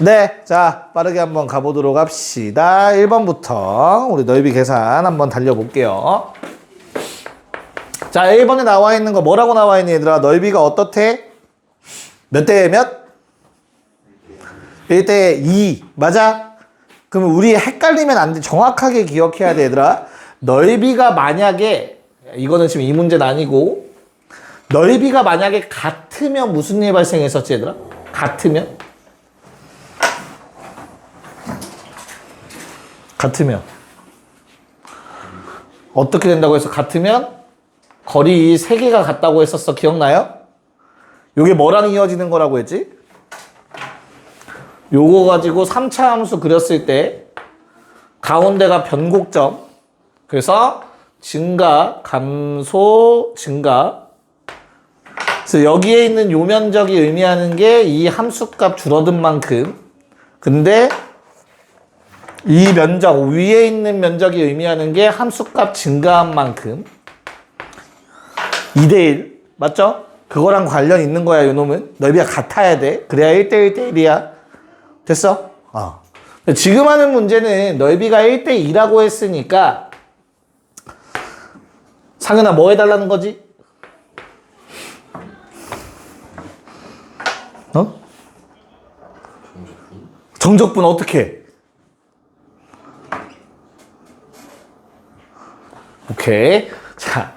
네, 자, 빠르게 한번 가보도록 합시다. 1번부터 우리 넓이 계산 한번 달려볼게요. 자, 1번에 나와 있는 거 뭐라고 나와 있니, 얘들아? 넓이가 어떻대? 몇 대 몇? 1대 2. 맞아? 그럼 우리 헷갈리면 안 돼. 정확하게 기억해야 돼, 얘들아. 넓이가 만약에, 이거는 지금 이 문제는 아니고, 넓이가 만약에 같으면 무슨 일 발생했었지, 얘들아? 같으면? 어떻게 된다고 해서 같으면? 거리 3개가 같다고 했었어. 기억나요? 요게 뭐랑 이어지는 거라고 했지? 요거 가지고 3차 함수 그렸을 때 가운데가 변곡점. 그래서 증가, 감소, 증가. 그래서 여기에 있는 요 면적이 의미하는 게 이 함수값 줄어든 만큼. 근데 이 면적, 위에 있는 면적이 의미하는 게 함수값 증가한 만큼 2대1. 맞죠? 그거랑 관련 있는 거야, 요 놈은. 넓이가 같아야 돼. 그래야 1대1 대1이야. 됐어? 지금 하는 문제는 넓이가 1대2라고 했으니까 상현아 뭐 해달라는 거지? 정적분 어떻게 해? 오케이. 자,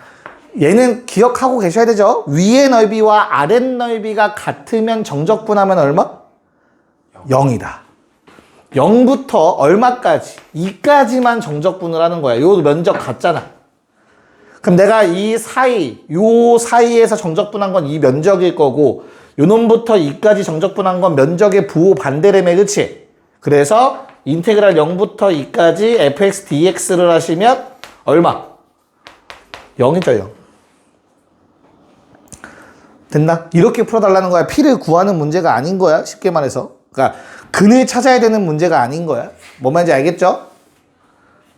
얘는 기억하고 계셔야 되죠? 위의 넓이와 아랫 넓이가 같으면 정적분하면 얼마? 0이다. 0부터 얼마까지? 2까지만 정적분을 하는 거야. 요 면적 같잖아. 그럼 내가 이 사이, 요 사이에서 정적분한 건 이 면적일 거고, 요 놈부터 2까지 정적분한 건 면적의 부호 반대래매, 그치? 그래서 인테그랄 0부터 2까지 fx dx를 하시면 얼마? 0이죠, 0. 됐나? 이렇게 풀어달라는 거야. p를 구하는 문제가 아닌 거야. 쉽게 말해서. 그러니까 근을 찾아야 되는 문제가 아닌 거야. 뭔 말인지 알겠죠?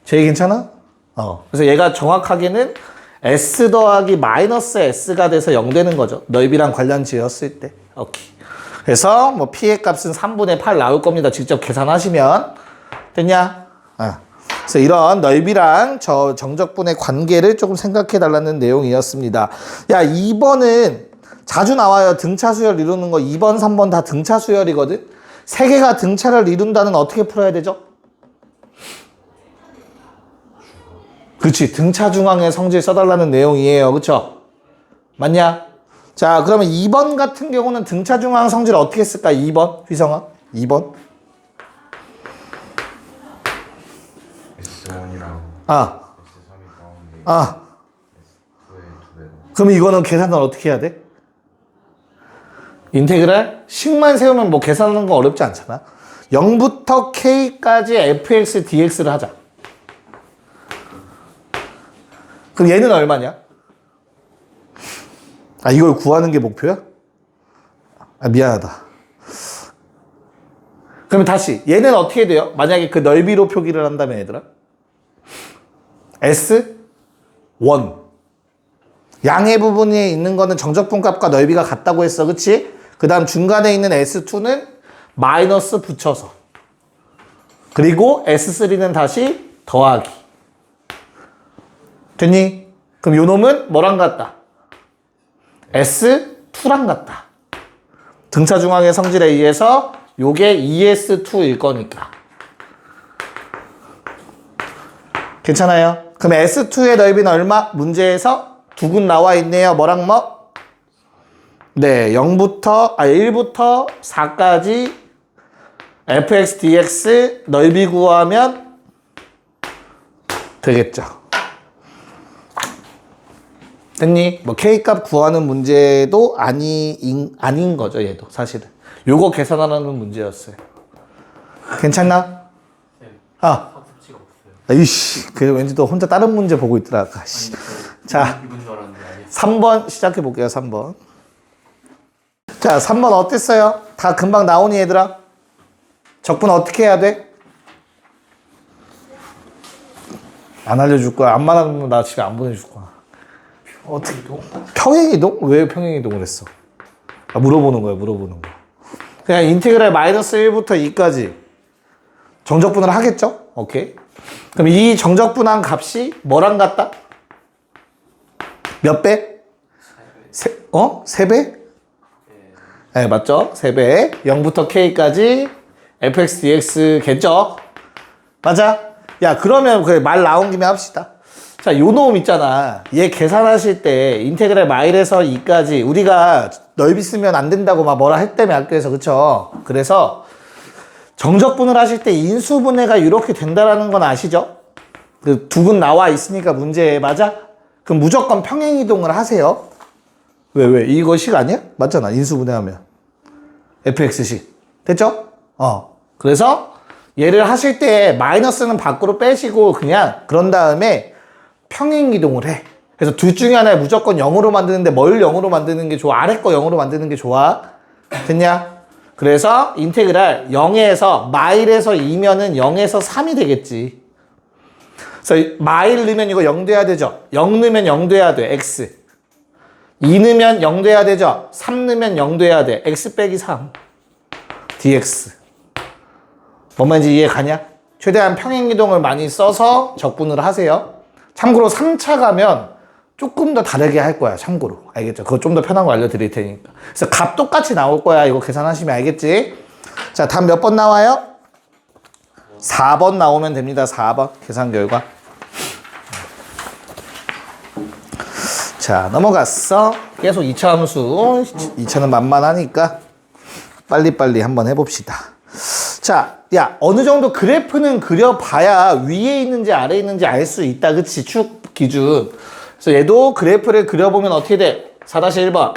제이 괜찮아? 그래서 얘가 정확하게는 s 더하기 마이너스 s가 돼서 0 되는 거죠. 넓이랑 관련 지었을 때. 오케이. 그래서 뭐 p의 값은 3분의 8 나올 겁니다. 직접 계산하시면. 됐냐? 그래서 이런 넓이랑 저 정적분의 관계를 조금 생각해 달라는 내용이었습니다. 야, 2번은 자주 나와요. 등차 수열 이루는 거. 2번, 3번 다 등차 수열이거든. 3개가 등차를 이룬다는 어떻게 풀어야 되죠? 그렇지. 등차 중앙의 성질 써달라는 내용이에요. 그쵸? 맞냐? 자, 그러면 2번 같은 경우는 등차 중앙 성질 어떻게 쓸까? 2번. 휘성아. 2번. S1이랑 S3이 가운데 그럼 이거는 계산을 어떻게 해야 돼? 인테그랄? 식만 세우면 뭐 계산하는 거 어렵지 않잖아. 0부터 k까지 fx dx를 하자. 그럼 얘는 얼마냐? 이걸 구하는 게 목표야? 미안하다. 그러면 다시 얘는 어떻게 돼요? 만약에 그 넓이로 표기를 한다면 얘들아 S1 양의 부분에 있는 거는 정적분 값과 넓이가 같다고 했어. 그치? 그 다음 중간에 있는 S2는 마이너스 붙여서 그리고 S3는 다시 더하기. 됐니? 그럼 요 놈은 뭐랑 같다? S2랑 같다. 등차 중앙의 성질에 의해서 요게 ES2일 거니까. 괜찮아요? 그럼 S2의 넓이는 얼마? 문제에서 두 군 나와 있네요. 뭐랑 뭐? 네, 1부터 4까지 fx dx 넓이 구하면 되겠죠. 됐니? 뭐 K값 구하는 문제도 아닌 거죠, 얘도 사실은. 요거 계산하라는 문제였어요. 괜찮나? 네. 학습지가 없어요. 이씨, 그 왠지 또 혼자 다른 문제 보고 있더라. 씨. 자, 이분 줄 알았는데 아니에요. 3번 시작해 볼게요, 3번. 자, 3번 어땠어요? 다 금방 나오니, 얘들아? 적분 어떻게 해야 돼? 안 알려줄 거야. 안 말하면 나 집에 안 보내줄 거야. 어떻게? 평행이동? 왜 평행이동을 했어? 물어보는 거야, 물어보는 거. 그냥 인테그랄 마이너스 1부터 2까지 정적분을 하겠죠? 오케이. 그럼 이 정적분한 값이 뭐랑 같다? 몇 배? 3배? 네, 맞죠? 3배. 0부터 k까지 fx dx겠죠? 맞아? 야, 그러면 그 말 나온 김에 합시다. 자, 요 놈 있잖아. 얘 계산하실 때 인테그랄 마일에서 2까지 우리가 넓이 쓰면 안 된다고 막 뭐라 했다며 학교에서. 그쵸? 그래서 정적분을 하실 때 인수분해가 이렇게 된다라는 건 아시죠? 그 두근 나와 있으니까 문제에. 맞아? 그럼 무조건 평행이동을 하세요. 왜? 이거 식 아니야? 맞잖아. 인수분해하면 fx식. 됐죠? 그래서 얘를 하실 때 마이너스는 밖으로 빼시고 그냥 그런 다음에 평행이동을 해. 그래서 둘 중에 하나를 무조건 0으로 만드는데 뭘 0으로 만드는 게 좋아? 아래 거 0으로 만드는 게 좋아? 됐냐? 그래서 인테그랄 0에서 마일에서 2면은 0에서 3이 되겠지. 그래서 마일 넣으면 이거 0 돼야 되죠? 0 넣으면 0 돼야 돼. x. 2 넣으면 0 돼야 되죠? 3 넣으면 0 돼야 돼. x 빼기 3. dx. 뭔 말인지 이해 가냐? 최대한 평행이동을 많이 써서 적분을 하세요. 참고로 3차 가면 조금 더 다르게 할 거야. 참고로. 알겠죠? 그거 좀 더 편한 거 알려드릴 테니까. 그래서 값 똑같이 나올 거야. 이거 계산하시면 알겠지? 자, 답 몇 번 나와요? 4번 나오면 됩니다. 4번. 계산 결과. 자, 넘어갔어. 계속 2차 함수. 2차는 만만하니까 빨리빨리 한번 해봅시다. 자, 야, 어느 정도 그래프는 그려봐야 위에 있는지 아래에 있는지 알 수 있다. 그치? 축 기준. 그래서 얘도 그래프를 그려보면 어떻게 돼? 4-1번.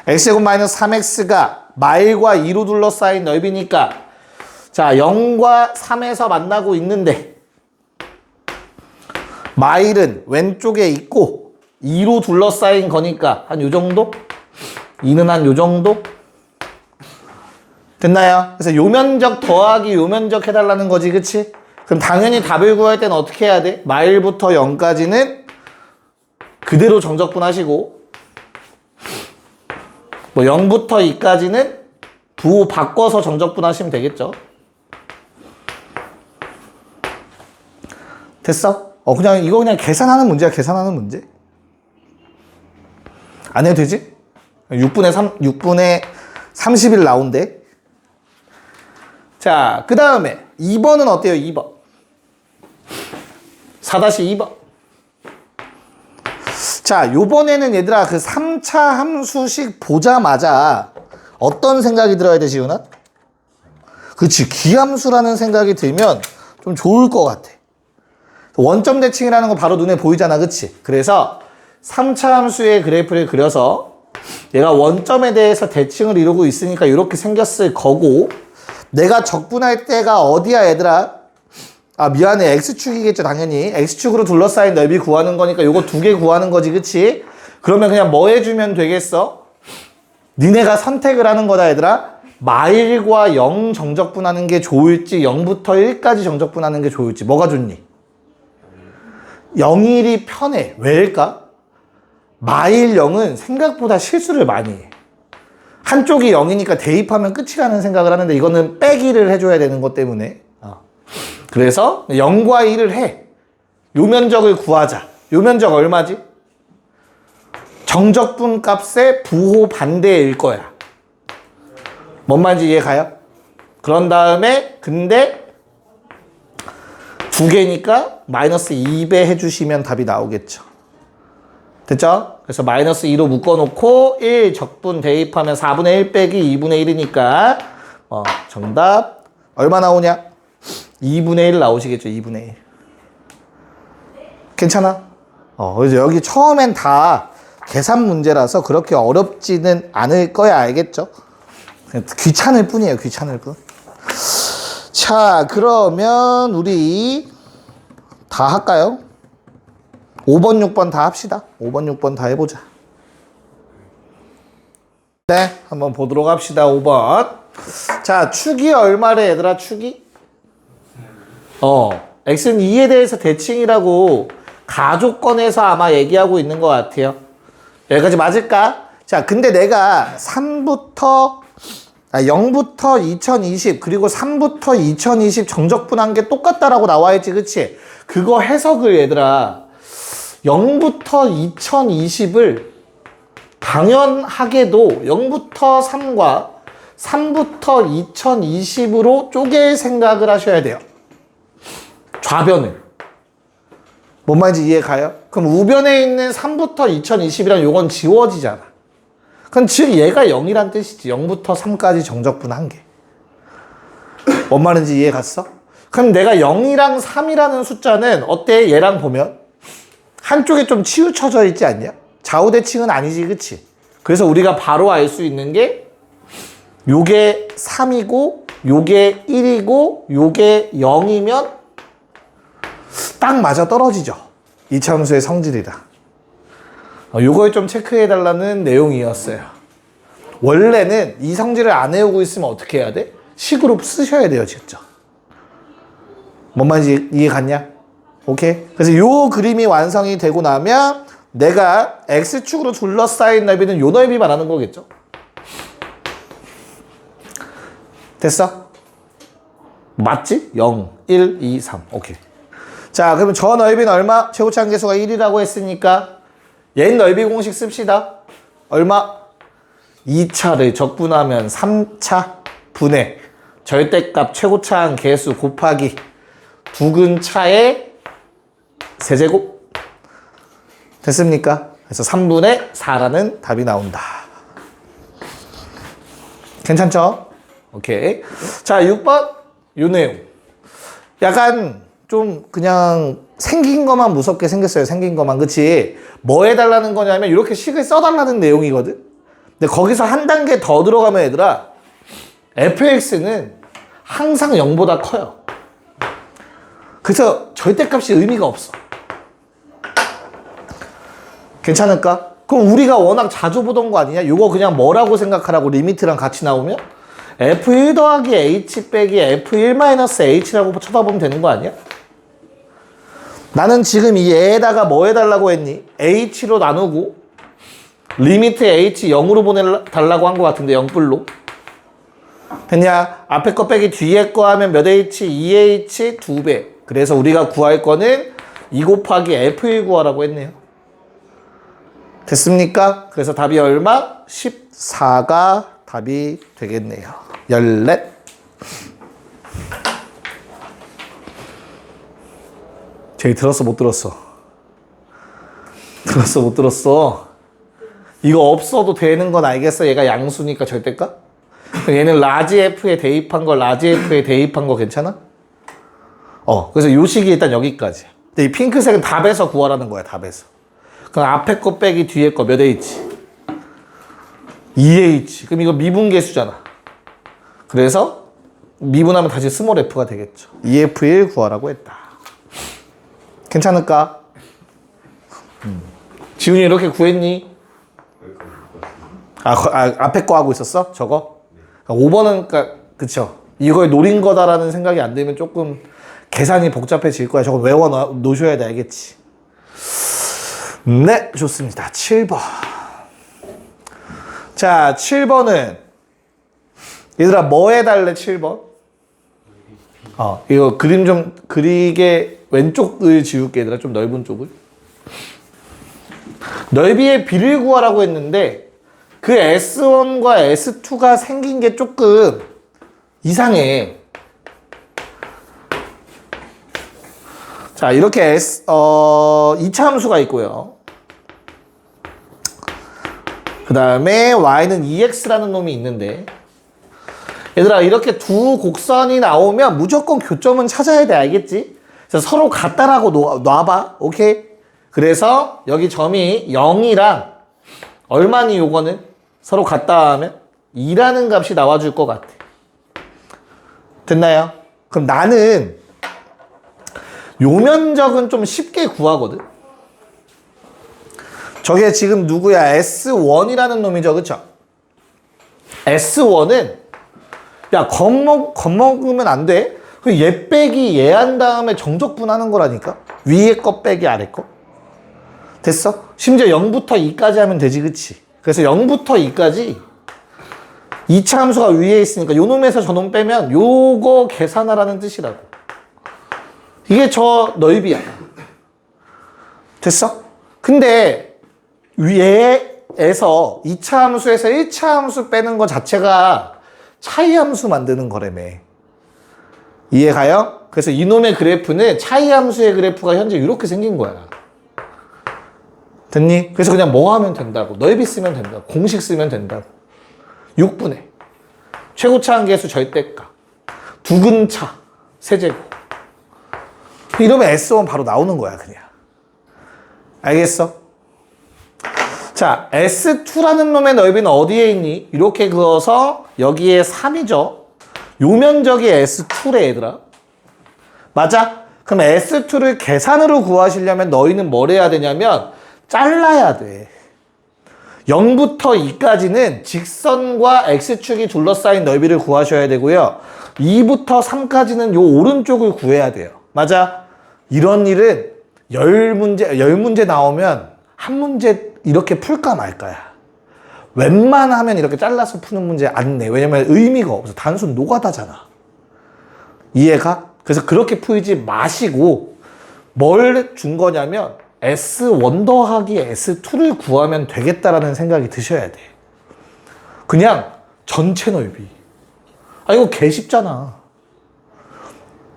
x제곱 마이너스 3x가 마일과 2로 둘러싸인 넓이니까 자, 0과 3에서 만나고 있는데 마일은 왼쪽에 있고 2로 둘러싸인 거니까 한 요 정도? 2는 한 요 정도? 됐나요? 그래서 요 면적 더하기 요 면적 해달라는 거지, 그치? 그럼 당연히 답을 구할 때는 어떻게 해야 돼? 마일부터 0까지는 그대로 정적분 하시고 뭐 0부터 2까지는 부호 바꿔서 정적분 하시면 되겠죠? 됐어? 그냥 이거 그냥 계산하는 문제야. 계산하는 문제. 안 해도 되지? 6분의 30일 나온대. 자, 그 다음에 2번은 어때요? 2번. 4-2번. 자, 요번에는 얘들아 그 3차 함수식 보자마자 어떤 생각이 들어야 돼, 지훈아? 그치, 기함수라는 생각이 들면 좀 좋을 것 같아. 원점 대칭이라는 거 바로 눈에 보이잖아, 그치? 그래서 3차 함수의 그래프를 그려서 얘가 원점에 대해서 대칭을 이루고 있으니까 이렇게 생겼을 거고, 내가 적분할 때가 어디야, 얘들아? 아, 미안해. X축이겠죠, 당연히. X축으로 둘러싸인 넓이 구하는 거니까 요거 두 개 구하는 거지, 그치? 그러면 그냥 뭐 해주면 되겠어? 니네가 선택을 하는 거다, 얘들아. 마일과 0 정적분하는 게 좋을지 0부터 1까지 정적분하는 게 좋을지 뭐가 좋니? 0일이 편해. 왜일까? 마일 0은 생각보다 실수를 많이 해. 한쪽이 0이니까 대입하면 끝이 가는 생각을 하는데 이거는 빼기를 해줘야 되는 것 때문에. 그래서 0과 1을 해. 요 면적을 구하자. 요 면적 얼마지? 정적분 값의 부호 반대일 거야. 뭔 말인지 이해 가요? 그런 다음에 근데 두 개니까 마이너스 2배 해주시면 답이 나오겠죠. 됐죠? 그래서 마이너스 2로 묶어놓고 1 적분 대입하면 4분의 1 빼기 2분의 1이니까 정답 얼마 나오냐? 2분의 1 나오시겠죠. 2분의 1. 괜찮아? 그래서 여기 처음엔 다 계산 문제라서 그렇게 어렵지는 않을 거야. 알겠죠? 그냥 귀찮을 뿐이에요. 귀찮을 뿐. 자, 그러면 우리 다 할까요? 5번, 6번 다 합시다. 5번, 6번 다 해보자. 네, 한번 보도록 합시다. 5번. 자, 축이 얼마래, 얘들아, 축이? x는 2에 대해서 대칭이라고 가족권에서 아마 얘기하고 있는 것 같아요. 여기까지 맞을까? 자, 근데 내가 0부터 2020 그리고 3부터 2020 정적분한 게 똑같다라고 나와있지, 그치? 그거 해석을 얘들아 0부터 2020을 당연하게도 0부터 3과 3부터 2020으로 쪼개 생각을 하셔야 돼요. 좌변을. 뭔 말인지 이해 가요? 그럼 우변에 있는 3부터 2020이란 요건 지워지잖아. 그럼 즉 얘가 0이란 뜻이지. 0부터 3까지 정적분한 게. 뭔 말인지 이해 갔어? 그럼 내가 0이랑 3이라는 숫자는 어때? 얘랑 보면 한쪽에 좀 치우쳐져 있지 않냐? 좌우대칭은 아니지, 그치? 그래서 우리가 바로 알 수 있는 게 요게 3이고 요게 1이고 요게 0이면 딱 맞아 떨어지죠. 이차함수의 성질이다. 요걸 좀 체크해달라는 내용이었어요. 원래는 이 성질을 안 외우고 있으면 어떻게 해야 돼? 식으로 쓰셔야 돼요, 직접. 뭔 말인지 이해 갔냐? 오케이? 그래서 요 그림이 완성이 되고 나면 내가 X축으로 둘러싸인 넓이는 요 넓이 말하는 거겠죠? 됐어? 맞지? 0, 1, 2, 3. 오케이. 자, 그러면 저 넓이는 얼마? 최고치 한계수가 1이라고 했으니까 얘 넓이 공식 씁시다. 얼마? 2차를 적분하면 3차 분의 절대값 최고차 한계수 곱하기 두근차의 세제곱. 됐습니까? 그래서 3분의 4라는 답이 나온다. 괜찮죠? 오케이. 자, 6번 요 내용. 약간 좀 그냥 생긴 것만 무섭게 생겼어요. 생긴 것만. 그치? 뭐 해달라는 거냐면 이렇게 식을 써달라는 내용이거든. 근데 거기서 한 단계 더 들어가면 얘들아 fx는 항상 0보다 커요. 그래서 절대값이 의미가 없어. 괜찮을까? 그럼 우리가 워낙 자주 보던 거 아니냐? 이거 그냥 뭐라고 생각하라고 리미트랑 같이 나오면 f1 더하기 h 빼기 f1 마이너스 h라고 쳐다보면 되는 거 아니야? 나는 지금 이 애에다가 뭐 해달라고 했니? h로 나누고 리미트 h 0으로 보내달라고 한 거 같은데 0불로. 됐냐? 앞에 거 빼기 뒤에 거 하면 몇 h? 2h 2배. 그래서 우리가 구할 거는 2 곱하기 f1 구하라고 했네요. 됐습니까? 그래서 답이 얼마? 14가 답이 되겠네요. 14. 제이 들었어 못 들었어? 들었어 못 들었어? 이거 없어도 되는 건 알겠어? 얘가 양수니까 절대값? 얘는 라지 F에 대입한 거 라지 F에 대입한 거 괜찮아? 그래서 요 식이 일단 여기까지. 근데 이 핑크색은 답에서 구하라는 거야. 답에서. 그럼 앞에 거 빼기 뒤에 거 몇 H? 2H. 그럼 이거 미분계수잖아. 그래서 미분하면 다시 스몰 f가 되겠죠. 2F1 구하라고 했다. 괜찮을까? 지훈이 이렇게 구했니? 앞에 거 하고 있었어? 저거? 5번은, 그쵸. 이걸 노린 거다라는 생각이 안 들면 조금 계산이 복잡해질 거야. 저거 외워 놓으셔야 돼. 알겠지? 네, 좋습니다. 7번. 자, 7번은 얘들아 뭐 해달래 7번? 이거 그림 좀 그리게 왼쪽을 지울게 얘들아. 좀 넓은 쪽을. 넓이의 비를 구하라고 했는데 그 S1과 S2가 생긴 게 조금 이상해. 자, 이렇게 2차 함수가 있고요. 그 다음에 y는 2x라는 놈이 있는데 얘들아 이렇게 두 곡선이 나오면 무조건 교점은 찾아야 돼. 알겠지? 그래서 서로 같다라고 놔봐. 오케이? 그래서 여기 점이 0이랑 얼마니 요거는? 서로 같다 하면 2라는 값이 나와줄 것 같아. 됐나요? 그럼 나는 요 면적은 좀 쉽게 구하거든. 저게 지금 누구야? S1이라는 놈이죠. 그쵸? S1은 야 겁먹으면 안 돼. 얘 빼기 얘 한 다음에 정적분하는 거라니까. 위에 거 빼기 아래 거. 됐어? 심지어 0부터 2까지 하면 되지. 그치? 그래서 0부터 2까지 2차 함수가 위에 있으니까 요 놈에서 저 놈 빼면 요거 계산하라는 뜻이라고. 이게 저 넓이야. 됐어? 근데 위에서 2차 함수에서 1차 함수 빼는 거 자체가 차이 함수 만드는 거라며. 이해가요? 그래서 이놈의 그래프는 차이 함수의 그래프가 현재 이렇게 생긴 거야. 됐니? 그래서 그냥 뭐 하면 된다고. 넓이 쓰면 된다고. 공식 쓰면 된다고. 6분의 최고차 한계수 절대값 두근차 세제곱. 이러면 S1 바로 나오는 거야 그냥. 알겠어? 자, S2라는 놈의 넓이는 어디에 있니? 이렇게 그어서 여기에 3이죠. 요 면적이 S2래 얘들아. 맞아? 그럼 S2를 계산으로 구하시려면 너희는 뭘 해야 되냐면 잘라야 돼. 0부터 2까지는 직선과 X축이 둘러싸인 넓이를 구하셔야 되고요. 2부터 3까지는 요 오른쪽을 구해야 돼요. 맞아? 이런 일은 10문제 나오면 한 문제 이렇게 풀까 말까야. 웬만하면 이렇게 잘라서 푸는 문제 안 내. 왜냐면 의미가 없어. 단순 노가다잖아. 이해가? 그래서 그렇게 풀지 마시고 뭘 준 거냐면 S1 더하기 S2를 구하면 되겠다라는 생각이 드셔야 돼. 그냥 전체 넓이. 아 이거 개 쉽잖아.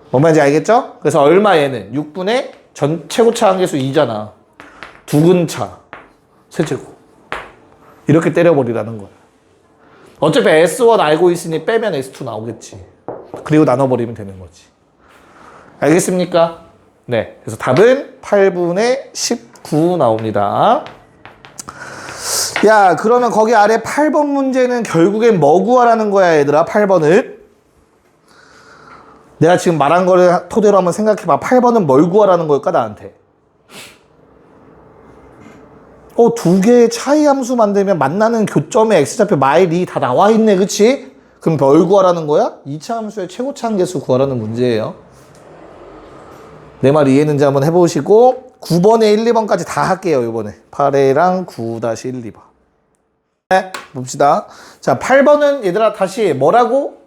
뭔 말인지 알겠죠? 그래서 얼마 얘는 6분의 전 최고차 한계수 2잖아. 두근차 세제곱. 이렇게 때려버리라는 거야. 어차피 S1 알고 있으니 빼면 S2 나오겠지. 그리고 나눠버리면 되는 거지. 알겠습니까? 네. 그래서 답은 8분의 19 나옵니다. 야, 그러면 거기 아래 8번 문제는 결국엔 뭐 구하라는 거야, 얘들아? 8번을. 내가 지금 말한 거를 토대로 한번 생각해봐. 8번은 뭘 구하라는 걸까, 나한테? 두 개의 차이 함수 만들면 만나는 교점의 x좌표 마일이 다 나와 있네, 그치? 그럼 뭘 구하라는 거야? 2차 함수의 최고차 한계수 구하라는 문제예요. 내 말 이해했는지 한번 해보시고 9번에 1, 2번까지 다 할게요, 이번에. 8회랑 9-1, 2번. 네, 봅시다. 자, 8번은 얘들아 다시 뭐라고?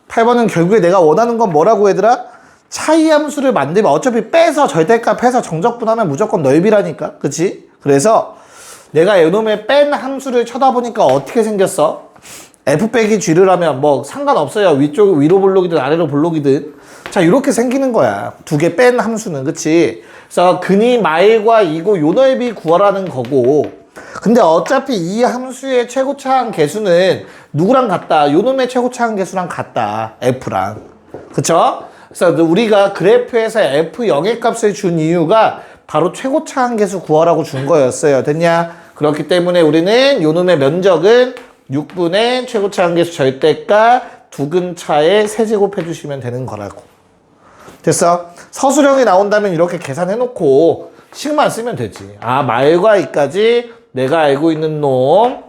8번은 결국에 내가 원하는 건 뭐라고 얘들아? 차이 함수를 만들면 어차피 빼서 절대값 해서 정적분하면 무조건 넓이라니까. 그치? 그래서 내가 이놈의 뺀 함수를 쳐다보니까 어떻게 생겼어? F 빼기 G를 하면 뭐 상관없어요. 위로 볼록이든 아래로 볼록이든. 자, 이렇게 생기는 거야. 두 개 뺀 함수는. 그치? 그래서 근이 마일과 이고 요 넓이 구하라는 거고. 근데 어차피 이 함수의 최고차항 계수는 누구랑 같다? 요 놈의 최고차항 계수랑 같다. F랑. 그쵸? 그래서 우리가 그래프에서 F 영의 값을 준 이유가 바로 최고차항 계수 구하라고 준 거였어요. 됐냐? 그렇기 때문에 우리는 요 놈의 면적은 6분의 최고차항 계수 절대값 두근차에 세제곱 해주시면 되는 거라고. 됐어? 서술형이 나온다면 이렇게 계산해놓고 식만 쓰면 되지. 아, 말과 이까지 내가 알고 있는 놈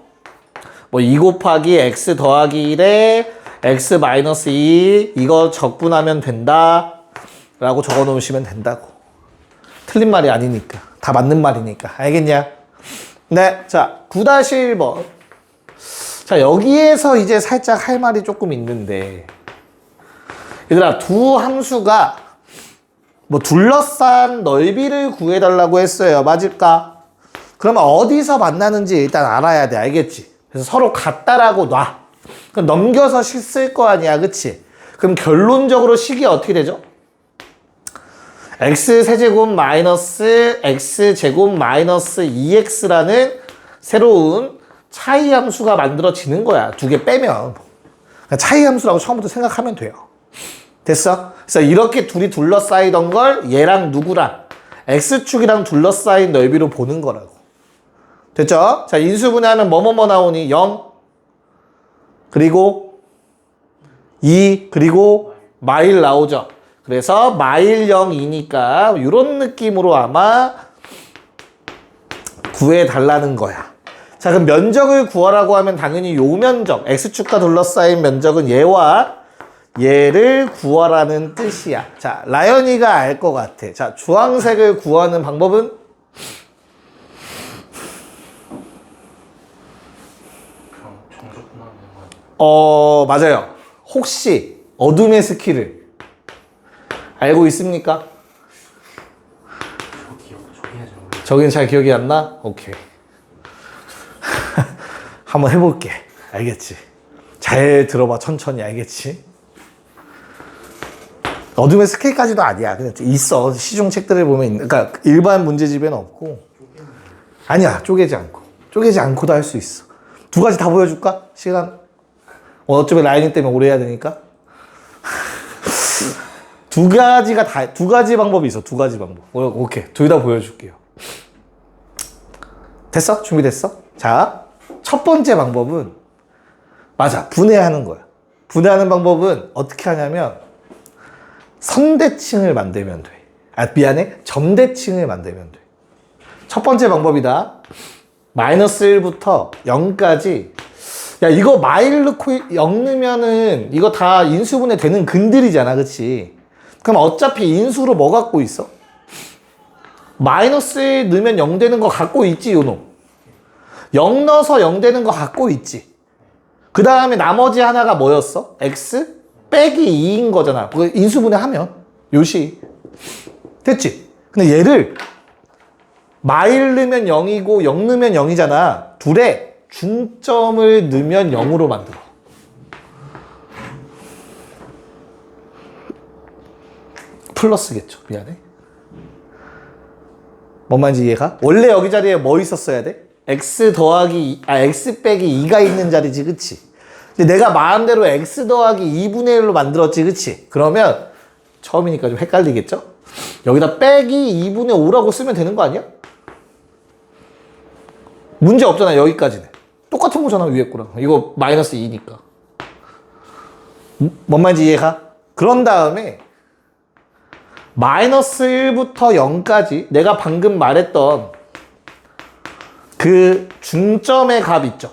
뭐 2 곱하기 x 더하기 1에 x 마이너스 2 이거 적분하면 된다 라고 적어 놓으시면 된다고. 틀린 말이 아니니까. 다 맞는 말이니까. 알겠냐? 네. 자, 9-1번. 자, 여기에서 이제 살짝 할 말이 조금 있는데, 얘들아, 두 함수가 뭐 둘러싼 넓이를 구해달라고 했어요. 맞을까? 그러면 어디서 만나는지 일단 알아야 돼. 알겠지? 그래서 서로 같다라고 놔. 그럼 넘겨서 식 쓸 거 아니야. 그치? 그럼 결론적으로 식이 어떻게 되죠? x세제곱 마이너스 x제곱 마이너스 2x라는 새로운 차이 함수가 만들어지는 거야. 두 개 빼면. 그러니까 차이 함수라고 처음부터 생각하면 돼요. 됐어? 그래서 이렇게 둘이 둘러싸이던 걸 얘랑 누구랑 x축이랑 둘러싸인 넓이로 보는 거라고. 됐죠? 자, 인수분해하면 뭐뭐뭐 나오니? 0 그리고 2 그리고 마일 나오죠. 그래서 마일 0이니까 이런 느낌으로 아마 구해달라는 거야. 자, 그럼 면적을 구하라고 하면 당연히 요 면적, x축과 둘러싸인 면적은 얘와 얘를 구하라는 뜻이야. 자, 라연이가 알 것 같아. 자, 주황색을 구하는 방법은 맞아요. 혹시 어둠의 스킬을 알고 있습니까? 저긴 잘 기억이 안 나? 오케이. 한번 해볼게. 알겠지? 잘 들어봐. 천천히. 알겠지? 어둠의 스킬까지도 아니야. 그냥 있어. 시중 책들을 보면 그러니까 일반 문제집에는 없고. 아니야. 쪼개지 않고. 쪼개지 않고도 할 수 있어. 두 가지 다 보여줄까? 시간. 어차피 라이닝 때문에 오래 해야 되니까. 두 가지 방법이 있어. 두 가지 방법. 오케이. 둘 다 보여줄게요. 됐어? 준비됐어? 자, 첫 번째 방법은 맞아. 분해하는 거야. 분해하는 방법은 어떻게 하냐면 선대칭을 만들면 돼. 미안해. 점대칭을 만들면 돼. 첫 번째 방법이다. 마이너스 1부터 0까지. 야, 이거 마일 넣고 0 넣으면은 이거 다 인수분해 되는 근들이잖아. 그치? 그럼 어차피 인수로 뭐 갖고 있어? 마이너스 1 넣으면 0 되는 거 갖고 있지, 요놈. 0 넣어서 0 되는 거 갖고 있지. 그 다음에 나머지 하나가 뭐였어? x 빼기 2인 거잖아. 그거 인수분해 하면. 요시. 됐지? 근데 얘를 마일 넣으면 0이고 0 넣으면 0이잖아. 둘에 중점을 넣으면 0으로 만들어. 플러스겠죠. 미안해. 뭔 말인지 이해가? 원래 여기 자리에 뭐 있었어야 돼? x 빼기 2가 있는 자리지, 그치? 근데 내가 마음대로 x 더하기 2분의 1로 만들었지, 그치? 그러면 처음이니까 좀 헷갈리겠죠? 여기다 빼기 2분의 5라고 쓰면 되는 거 아니야? 문제 없잖아, 여기까지는. 똑같은 거잖아, 위에 거랑. 이거 마이너스 2니까. 뭔 말인지 이해가? 그런 다음에 마이너스 1부터 0까지 내가 방금 말했던 그 중점의 값 있죠?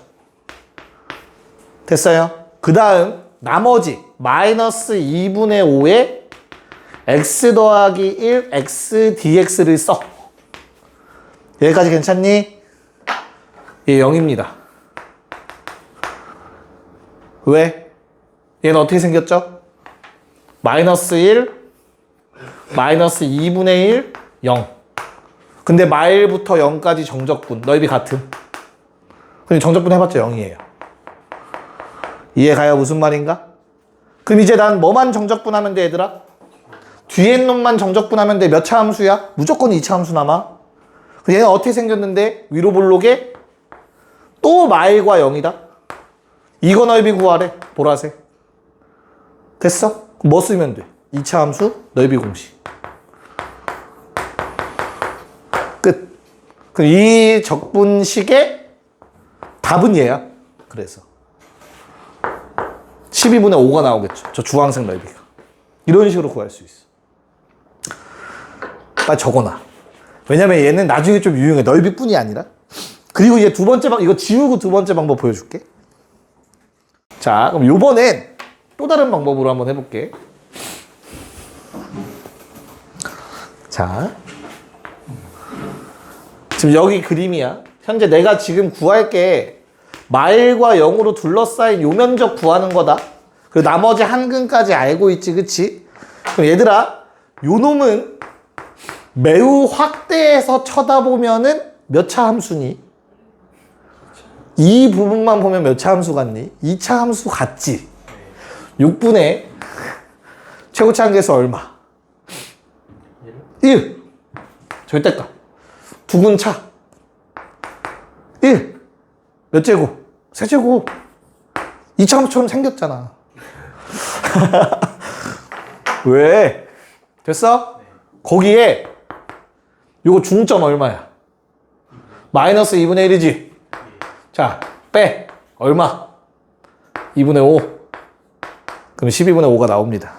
됐어요? 그 다음 나머지 마이너스 2분의 5에 x 더하기 1 x dx를 써. 여기까지 괜찮니? 얘 0입니다. 왜? 얘는 어떻게 생겼죠? 마이너스 1, 마이너스 2분의 1, 0. 근데 마일부터 0까지 정적분, 넓이 같음. 근데 정적분 해봤자 0이에요. 이해가요? 무슨 말인가? 그럼 이제 난 뭐만 정적분하면 돼, 얘들아? 뒤에 놈만 정적분하면 돼. 몇 차 함수야? 무조건 2차 함수 남아. 얘는 어떻게 생겼는데? 위로 볼록에 또 마일과 0이다. 이거 넓이 구하래. 보라색. 됐어? 그럼 뭐 쓰면 돼? 2차 함수 넓이 공식. 끝. 그럼 이 적분식의 답은 얘야. 그래서 12분의 5가 나오겠죠. 저 주황색 넓이가. 이런 식으로 구할 수 있어. 빨리 적어놔. 왜냐면 얘는 나중에 좀 유용해. 넓이뿐이 아니라. 그리고 이제 두 번째 이거 지우고 두 번째 방법 보여줄게. 자, 그럼 요번엔 또 다른 방법으로 한번 해볼게. 자, 지금 여기 그림이야. 현재 내가 지금 구할 게 마일과 0으로 둘러싸인 요 면적 구하는 거다. 그리고 나머지 한 근까지 알고 있지, 그치? 그럼 얘들아, 요 놈은 매우 확대해서 쳐다보면은 몇 차 함수니? 이 부분만 보면 몇 차 함수 같니? 2차 함수 같지? 6분의 최고차 한계수 얼마? 1. 절대값. 두근차. 1. 몇 제곱? 세제곱. 2차 함수처럼 생겼잖아. 왜? 됐어? 네. 거기에 요거 중점 얼마야? 마이너스 2분의 1이지? 자, 빼. 얼마? 2분의 5. 그럼 12분의 5가 나옵니다.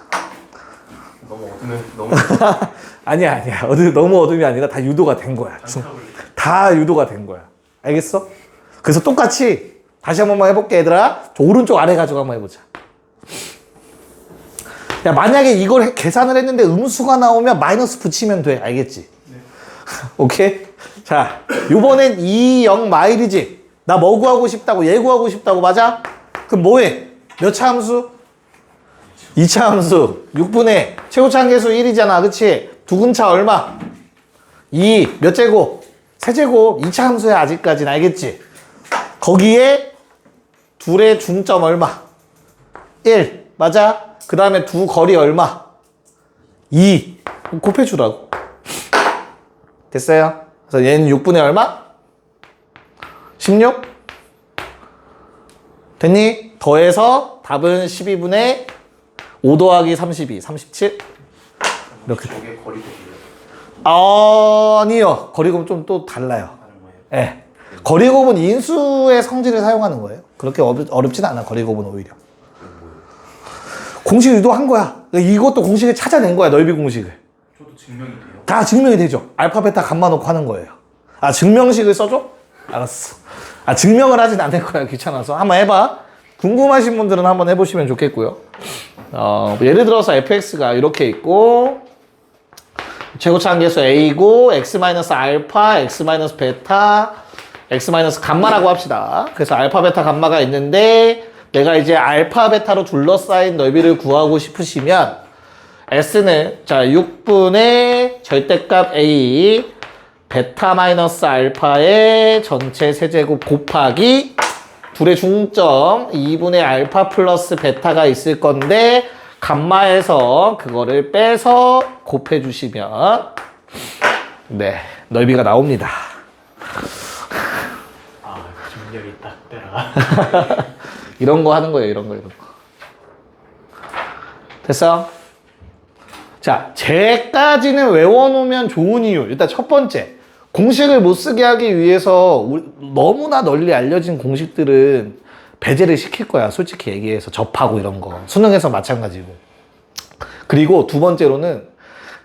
너무 어두면 너무 아니야. 너무 어둠이 아니라 다 유도가 된 거야. 다 유도가 된 거야. 알겠어? 그래서 똑같이 다시 한 번만 해볼게, 얘들아. 저 오른쪽 아래 가지고 한번 해보자. 야, 만약에 이걸 계산을 했는데 음수가 나오면 마이너스 붙이면 돼. 알겠지? 네. 오케이? 자, 요번엔 2, 0 마일이지? 나 뭐 구하고 싶다고? 얘 구하고 싶다고, 맞아? 그럼 뭐해? 몇 차 함수? 2차 함수. 6분의 최고차 한계수 1이잖아. 그치? 두근차 얼마? 2. 몇 제곱? 세제곱. 2차 함수야 아직까지는. 알겠지? 거기에 둘의 중점 얼마? 1. 맞아? 그 다음에 두 거리 얼마? 2. 곱해주라고. 됐어요? 그래서 얘는 6분의 얼마? 16? 됐니? 더해서 답은 12분의 5 더하기 32, 37? 이렇게. 저게 거리곱이에요. 아니요. 거리곱은 좀 또 달라요. 하는 거예요. 예. 네. 거리곱은 인수의 성질을 사용하는 거예요. 그렇게 어렵진 않아, 거리곱은 오히려. 공식 유도한 거야. 이것도 공식을 찾아낸 거야, 넓이 공식을. 저도 증명이 돼요. 다 증명이 되죠. 알파, 베타, 감마 놓고 하는 거예요. 아, 증명식을 써줘? 알았어. 아, 증명을 하진 않을 거야, 귀찮아서. 한번 해봐. 궁금하신 분들은 한번 해보시면 좋겠고요. 예를 들어서 fx가 이렇게 있고, 최고차 한계수 a고, x-알파, x-베타, x-감마라고 합시다. 그래서 알파, 베타, 감마가 있는데, 내가 이제 알파, 베타로 둘러싸인 넓이를 구하고 싶으시면, s는, 자, 6분의 절대값 a, 베타 마이너스 알파의 전체 세제곱 곱하기 둘의 중점 2분의 알파 플러스 베타가 있을 건데 감마에서 그거를 빼서 곱해 주시면 네, 넓이가 나옵니다. 아, 중력이 딱 때라. 이런 거 하는 거예요, 이런 거. 됐어? 자, 쟤까지는 외워놓으면 좋은 이유. 일단 첫 번째, 공식을 못 쓰게 하기 위해서 너무나 널리 알려진 공식들은 배제를 시킬 거야. 솔직히 얘기해서 접하고 이런 거. 수능에서 마찬가지고. 그리고 두 번째로는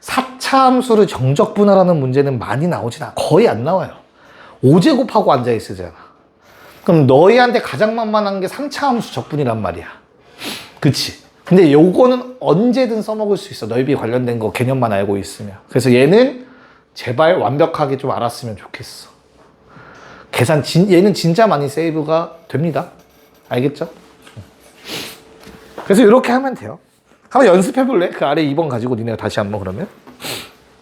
4차 함수를 정적 분할하는 문제는 많이 나오진 않아. 거의 안 나와요. 5제곱하고 앉아있으잖아. 그럼 너희한테 가장 만만한 게 3차 함수 적분이란 말이야. 그치? 근데 요거는 언제든 써먹을 수 있어. 넓이 관련된 거 개념만 알고 있으면. 그래서 얘는 제발 완벽하게 좀 알았으면 좋겠어. 얘는 진짜 많이 세이브가 됩니다. 알겠죠? 그래서 이렇게 하면 돼요. 한번 연습해 볼래? 그 아래 2번 가지고 니네가 다시 한번 그러면.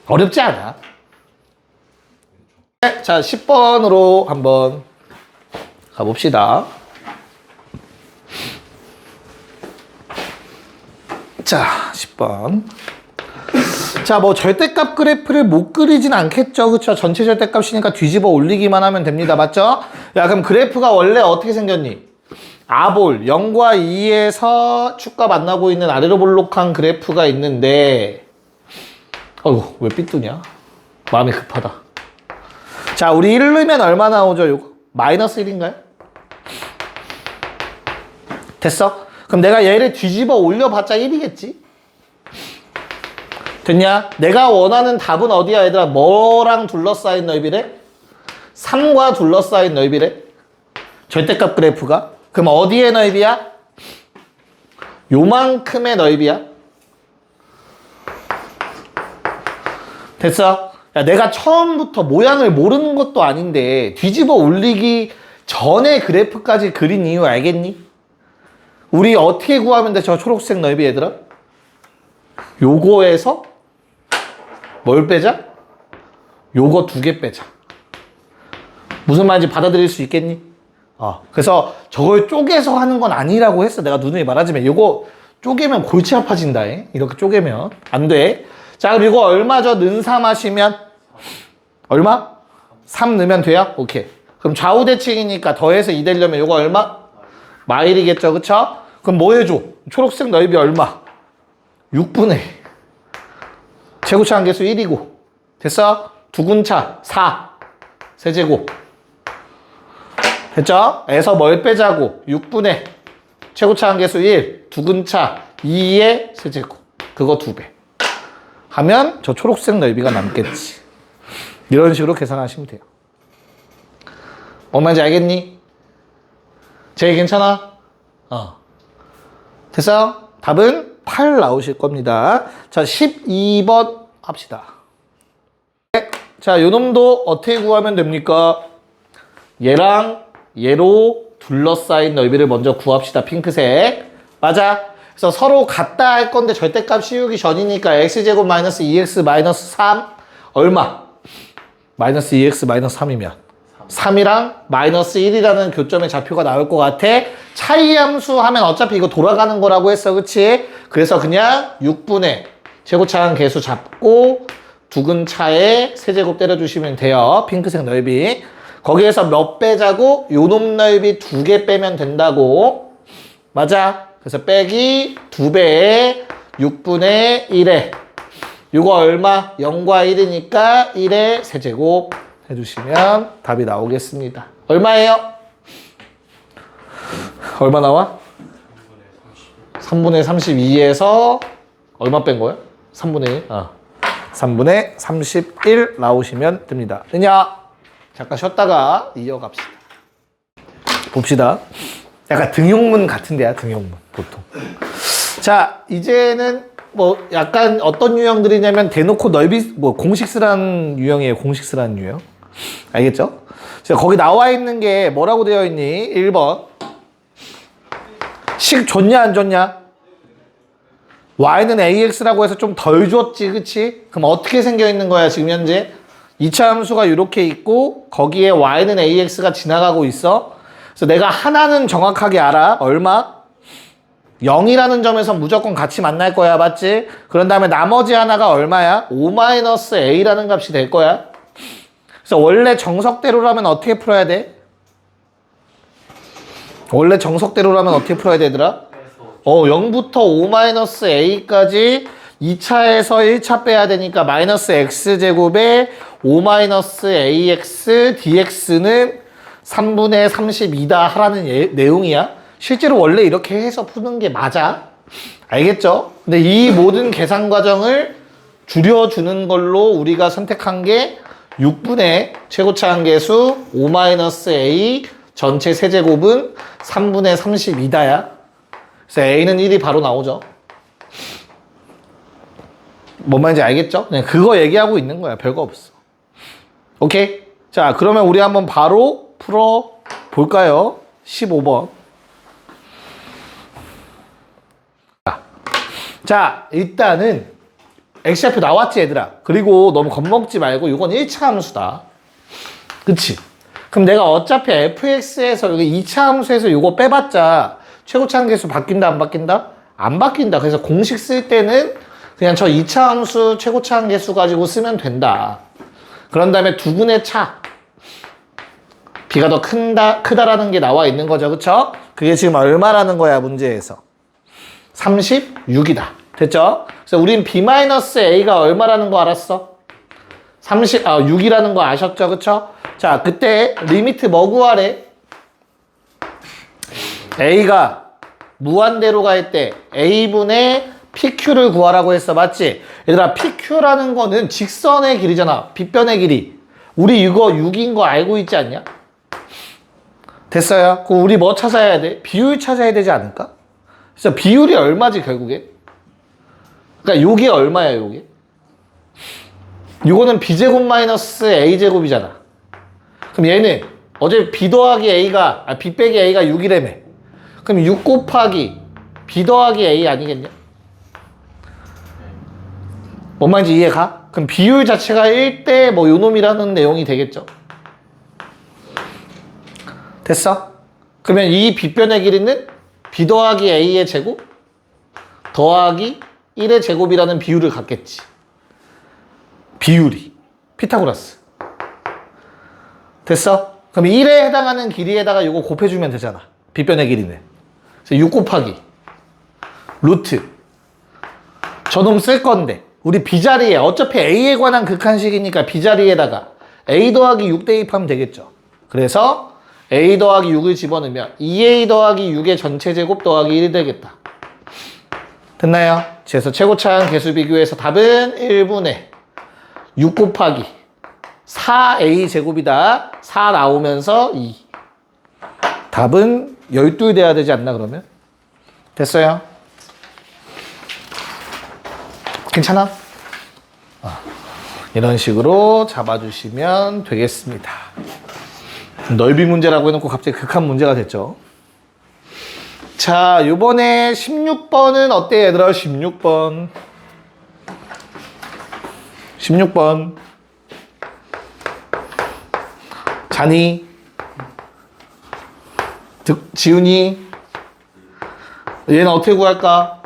어렵지 않아. 네, 자, 10번으로 한번 가봅시다. 자, 10번. 자, 뭐 절대값 그래프를 못 그리진 않겠죠. 그쵸? 전체 절대값이니까 뒤집어 올리기만 하면 됩니다. 맞죠? 야, 그럼 그래프가 원래 어떻게 생겼니? 아볼 0과 2에서 축과 만나고 있는 아래로 볼록한 그래프가 있는데 어이구, 왜 삐뚤냐? 마음이 급하다. 자, 우리 1 넣으면 얼마 나오죠? 요거? 마이너스 1인가요? 됐어? 그럼 내가 얘를 뒤집어 올려봤자 1이겠지? 됐냐? 내가 원하는 답은 어디야, 얘들아? 뭐랑 둘러싸인 넓이래? 3과 둘러싸인 넓이래? 절대값 그래프가? 그럼 어디의 넓이야? 요만큼의 넓이야? 됐어? 야, 내가 처음부터 모양을 모르는 것도 아닌데 뒤집어 올리기 전에 그래프까지 그린 이유 알겠니? 우리 어떻게 구하면 돼? 저 초록색 넓이 얘들아? 요거에서 뭘 빼자? 요거 2개 빼자. 무슨 말인지 받아들일 수 있겠니? 그래서 저걸 쪼개서 하는 건 아니라고 했어. 내가 누누이 말하지만 요거 쪼개면 골치 아파진다. 이렇게 쪼개면 안 돼. 자, 그리고 얼마죠? 는 3 하시면 얼마? 3 넣으면 돼요? 오케이. 그럼 좌우대칭이니까 더해서 2 되려면 요거 얼마? 마일이겠죠, 그쵸? 그럼 뭐 해줘? 초록색 넓이 얼마? 6분의 최고차 한계수 1이고 됐어? 두근차 4 세제곱 됐죠? 에서 뭘 빼자고? 6분의 최고차 한계수 1 두근차 2의 세제곱 그거 2배 하면 저 초록색 넓이가 남겠지. 이런 식으로 계산하시면 돼요. 뭔 말인지 알겠니? 제일 괜찮아? 됐어요? 답은 8 나오실 겁니다. 자, 12번 합시다. 네. 자, 요 놈도 어떻게 구하면 됩니까? 얘랑 얘로 둘러싸인 넓이를 먼저 구합시다. 핑크색. 맞아? 그래서 서로 같다 할 건데 절대값 씌우기 전이니까 x제곱 마이너스 2x 마이너스 3 얼마? 마이너스 2x 마이너스 3이면 3이랑 마이너스 1이라는 교점의 좌표가 나올 것 같아. 차이 함수 하면 어차피 이거 돌아가는 거라고 했어. 그치? 그래서 그냥 6분의 제곱차항 계수 잡고 두근차에 세제곱 때려주시면 돼요. 핑크색 넓이. 거기에서 몇 빼자고? 요놈 넓이 2개 빼면 된다고. 맞아? 그래서 빼기 2배에 6분의 1에 이거 얼마? 0과 1이니까 1의 세제곱 해주시면 답이 나오겠습니다. 얼마예요? 얼마 나와? 3분의 32에서 얼마 뺀 거야? 3분의 1? 3분의 31 나오시면 됩니다. 되냐? 잠깐 쉬었다가 이어갑시다. 봅시다. 약간 등용문 같은데요, 등용문, 보통. 자, 이제는 뭐 약간 어떤 유형들이냐면 대놓고 넓이, 공식 쓰라는 유형이에요, 공식 쓰라는 유형. 알겠죠? 자, 거기 나와 있는 게 뭐라고 되어 있니? 1번. 식 줬냐, 안 줬냐? y는 ax라고 해서 좀 덜 줬지, 그치? 그럼 어떻게 생겨 있는 거야, 지금 현재? 2차 함수가 이렇게 있고, 거기에 y는 ax가 지나가고 있어. 그래서 내가 하나는 정확하게 알아. 얼마? 0이라는 점에서 무조건 같이 만날 거야, 맞지? 그런 다음에 나머지 하나가 얼마야? 5-a라는 값이 될 거야. 그래서 원래 정석대로라면 어떻게 풀어야 돼? 원래 정석대로라면 어떻게 풀어야 되더라? 0부터 5-a까지 2차에서 1차 빼야 되니까 마이너스 x제곱에 5-ax dx는 3분의 32다 하라는 내용이야. 실제로 원래 이렇게 해서 푸는 게 맞아. 알겠죠? 근데 이 모든 계산 과정을 줄여주는 걸로 우리가 선택한 게 6분의 최고차항 계수 5-a 전체 세제곱은 3분의 32다야. 그래서 a는 1이 바로 나오죠. 뭔 말인지 알겠죠? 그냥 그거 얘기하고 있는 거야. 별거 없어. 오케이? 자, 그러면 우리 한번 바로 풀어 볼까요? 15번. 자, 일단은 x좌표 나왔지, 얘들아. 그리고 너무 겁먹지 말고 이건 1차 함수다. 그치? 그럼 내가 어차피 fx에서 여기 2차 함수에서 이거 빼봤자 최고차항 계수 바뀐다, 안 바뀐다? 안 바뀐다. 그래서 공식 쓸 때는 그냥 저 2차 함수 최고차항 계수 가지고 쓰면 된다. 그런 다음에 두근의 차. b가 더 크다라는 게 나와 있는 거죠. 그쵸? 그게 지금 얼마라는 거야, 문제에서. 36이다. 됐죠? 그래서 우린 b-a가 얼마라는 거 알았어? 6이라는 거 아셨죠? 그쵸? 자, 그때 리미트 뭐 구하래? a가 무한대로 갈 때 a분의 pq를 구하라고 했어. 맞지? 얘들아, pq라는 거는 직선의 길이잖아. 빗변의 길이. 우리 이거 6인 거 알고 있지 않냐? 됐어요? 그럼 우리 뭐 찾아야 돼? 비율 찾아야 되지 않을까? 그래서 비율이 얼마지, 결국에? 그러니까 요게 얼마야, 요게? 요거는 b제곱 마이너스 a제곱이잖아. 그럼 얘는 어제 b 더하기 a가, b 빼기 a가 6이라며. 그럼 6 곱하기 b 더하기 a 아니겠냐? 뭔 말인지 이해가? 그럼 비율 자체가 1대 뭐 요놈이라는 내용이 되겠죠? 됐어? 그러면 이 빗변의 길이는 b 더하기 a의 제곱 더하기 1의 제곱이라는 비율을 갖겠지. 비율이. 피타고라스. 됐어? 그럼 1에 해당하는 길이에다가 이거 곱해주면 되잖아. 빗변의 길이는. 그래서 6 곱하기 루트. 저놈 쓸 건데 우리 b자리에 어차피 a에 관한 극한식이니까 b자리에다가 a 더하기 6 대입하면 되겠죠. 그래서 a 더하기 6을 집어넣으면 2a 더하기 6의 전체 제곱 더하기 1이 되겠다. 됐나요? 그래서 최고차항 계수 비교해서 답은 1분의 6 곱하기 4a 제곱이다. 4 나오면서 2. 답은 12 돼야 되지 않나, 그러면? 됐어요? 괜찮아? 이런 식으로 잡아주시면 되겠습니다. 넓이 문제라고 해놓고 갑자기 극한 문제가 됐죠. 자, 요번에 16번은 어때, 얘들아? 16번. 16번. 자니? 지훈이? 얘는 어떻게 구할까?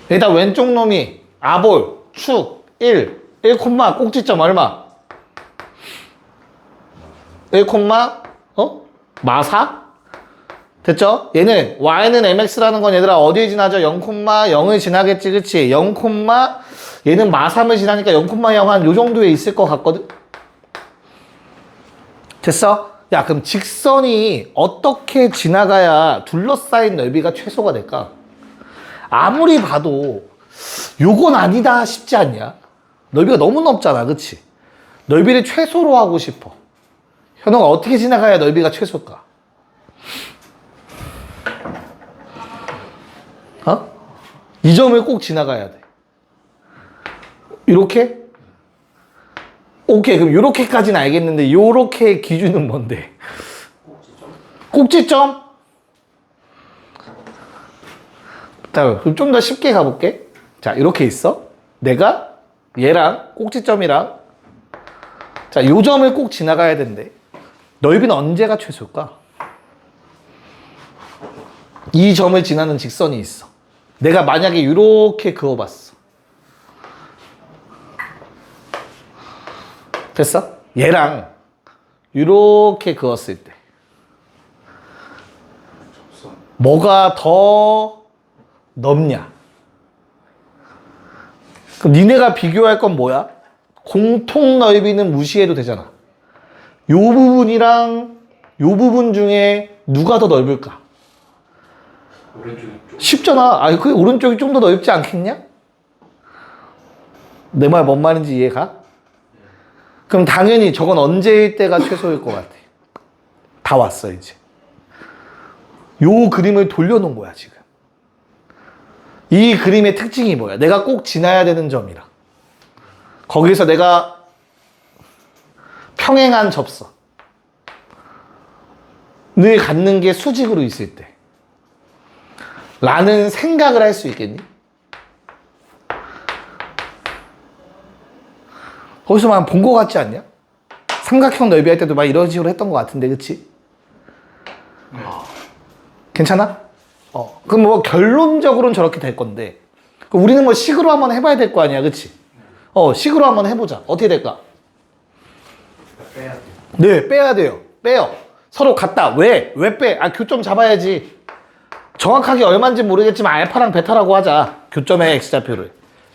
일단 왼쪽 놈이 아볼, 축, 1 꼭지점 얼마? 1, 마사? 됐죠? 얘는 y는 mx라는 건 얘들아 어디에 지나죠? 0,0을 지나겠지, 그치? 0, 얘는 마3을 지나니까 0,0 한 요 정도에 있을 것 같거든? 됐어? 야, 그럼 직선이 어떻게 지나가야 둘러싸인 넓이가 최소가 될까? 아무리 봐도 요건 아니다 싶지 않냐? 넓이가 너무 넓잖아, 그치? 넓이를 최소로 하고 싶어. 현호가 어떻게 지나가야 넓이가 최소일까? 어? 이 점을 꼭 지나가야 돼. 이렇게? 오케이, 그럼 요렇게까지는 알겠는데 요렇게 기준은 뭔데? 꼭지점? 자, 그럼 좀 더 쉽게 가볼게. 자, 이렇게 있어. 내가 얘랑 꼭지점이랑 자, 요 점을 꼭 지나가야 된대. 넓이는 언제가 최소일까? 이 점을 지나는 직선이 있어. 내가 만약에 이렇게 그어봤어. 됐어? 얘랑 이렇게 그었을 때 뭐가 더 넓냐? 그럼 니네가 비교할 건 뭐야? 공통 넓이는 무시해도 되잖아. 요 부분이랑 요 부분 중에 누가 더 넓을까? 오른쪽이 좀 쉽잖아. 아니, 그 오른쪽이 좀 더 넓지 않겠냐? 내 말 뭔 말인지 이해가? 그럼 당연히 저건 언제일 때가 최소일 것 같아. 다 왔어, 이제. 요 그림을 돌려놓은 거야, 지금. 이 그림의 특징이 뭐야? 내가 꼭 지나야 되는 점이라. 거기서 내가 평행한 접선을 갖는 게 수직으로 있을 때 라는 생각을 할 수 있겠니? 거기서만 본 거 같지 않냐? 삼각형 넓이 할 때도 막 이런 식으로 했던 거 같은데, 그치? 괜찮아? 그럼 뭐 결론적으로는 저렇게 될 건데 그럼 우리는 뭐 식으로 한번 해봐야 될 거 아니야, 그치? 식으로 한번 해보자. 어떻게 될까? 빼야 돼. 네, 빼야 돼요. 빼요. 서로 같다. 왜? 왜 빼? 아, 교점 잡아야지. 정확하게 얼마인지 모르겠지만 알파랑 베타라고 하자. 교점의 x좌표를.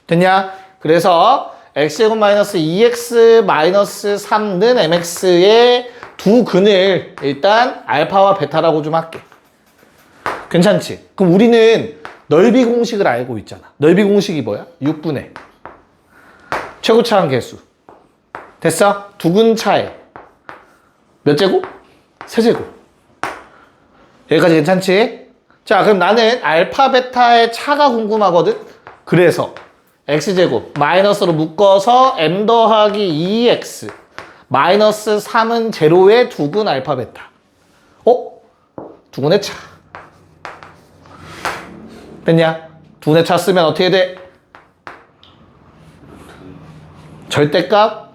됐냐? 그래서 x제곱 마이너스 2x 마이너스 3는 mx의 두 근을 일단 알파와 베타라고 좀 할게. 괜찮지? 그럼 우리는 넓이 공식을 알고 있잖아. 넓이 공식이 뭐야? 6분의 최고차항 개수. 됐어? 두 근 차에 몇 제곱? 세제곱. 여기까지 괜찮지? 자, 그럼 나는 알파 베타의 차가 궁금하거든? 그래서 x제곱 마이너스로 묶어서 m 더하기 2x 마이너스 3은 제로의 두 근 알파 베타. 두 근의 차. 됐냐? 두 근의 차 쓰면 어떻게 돼? 절대값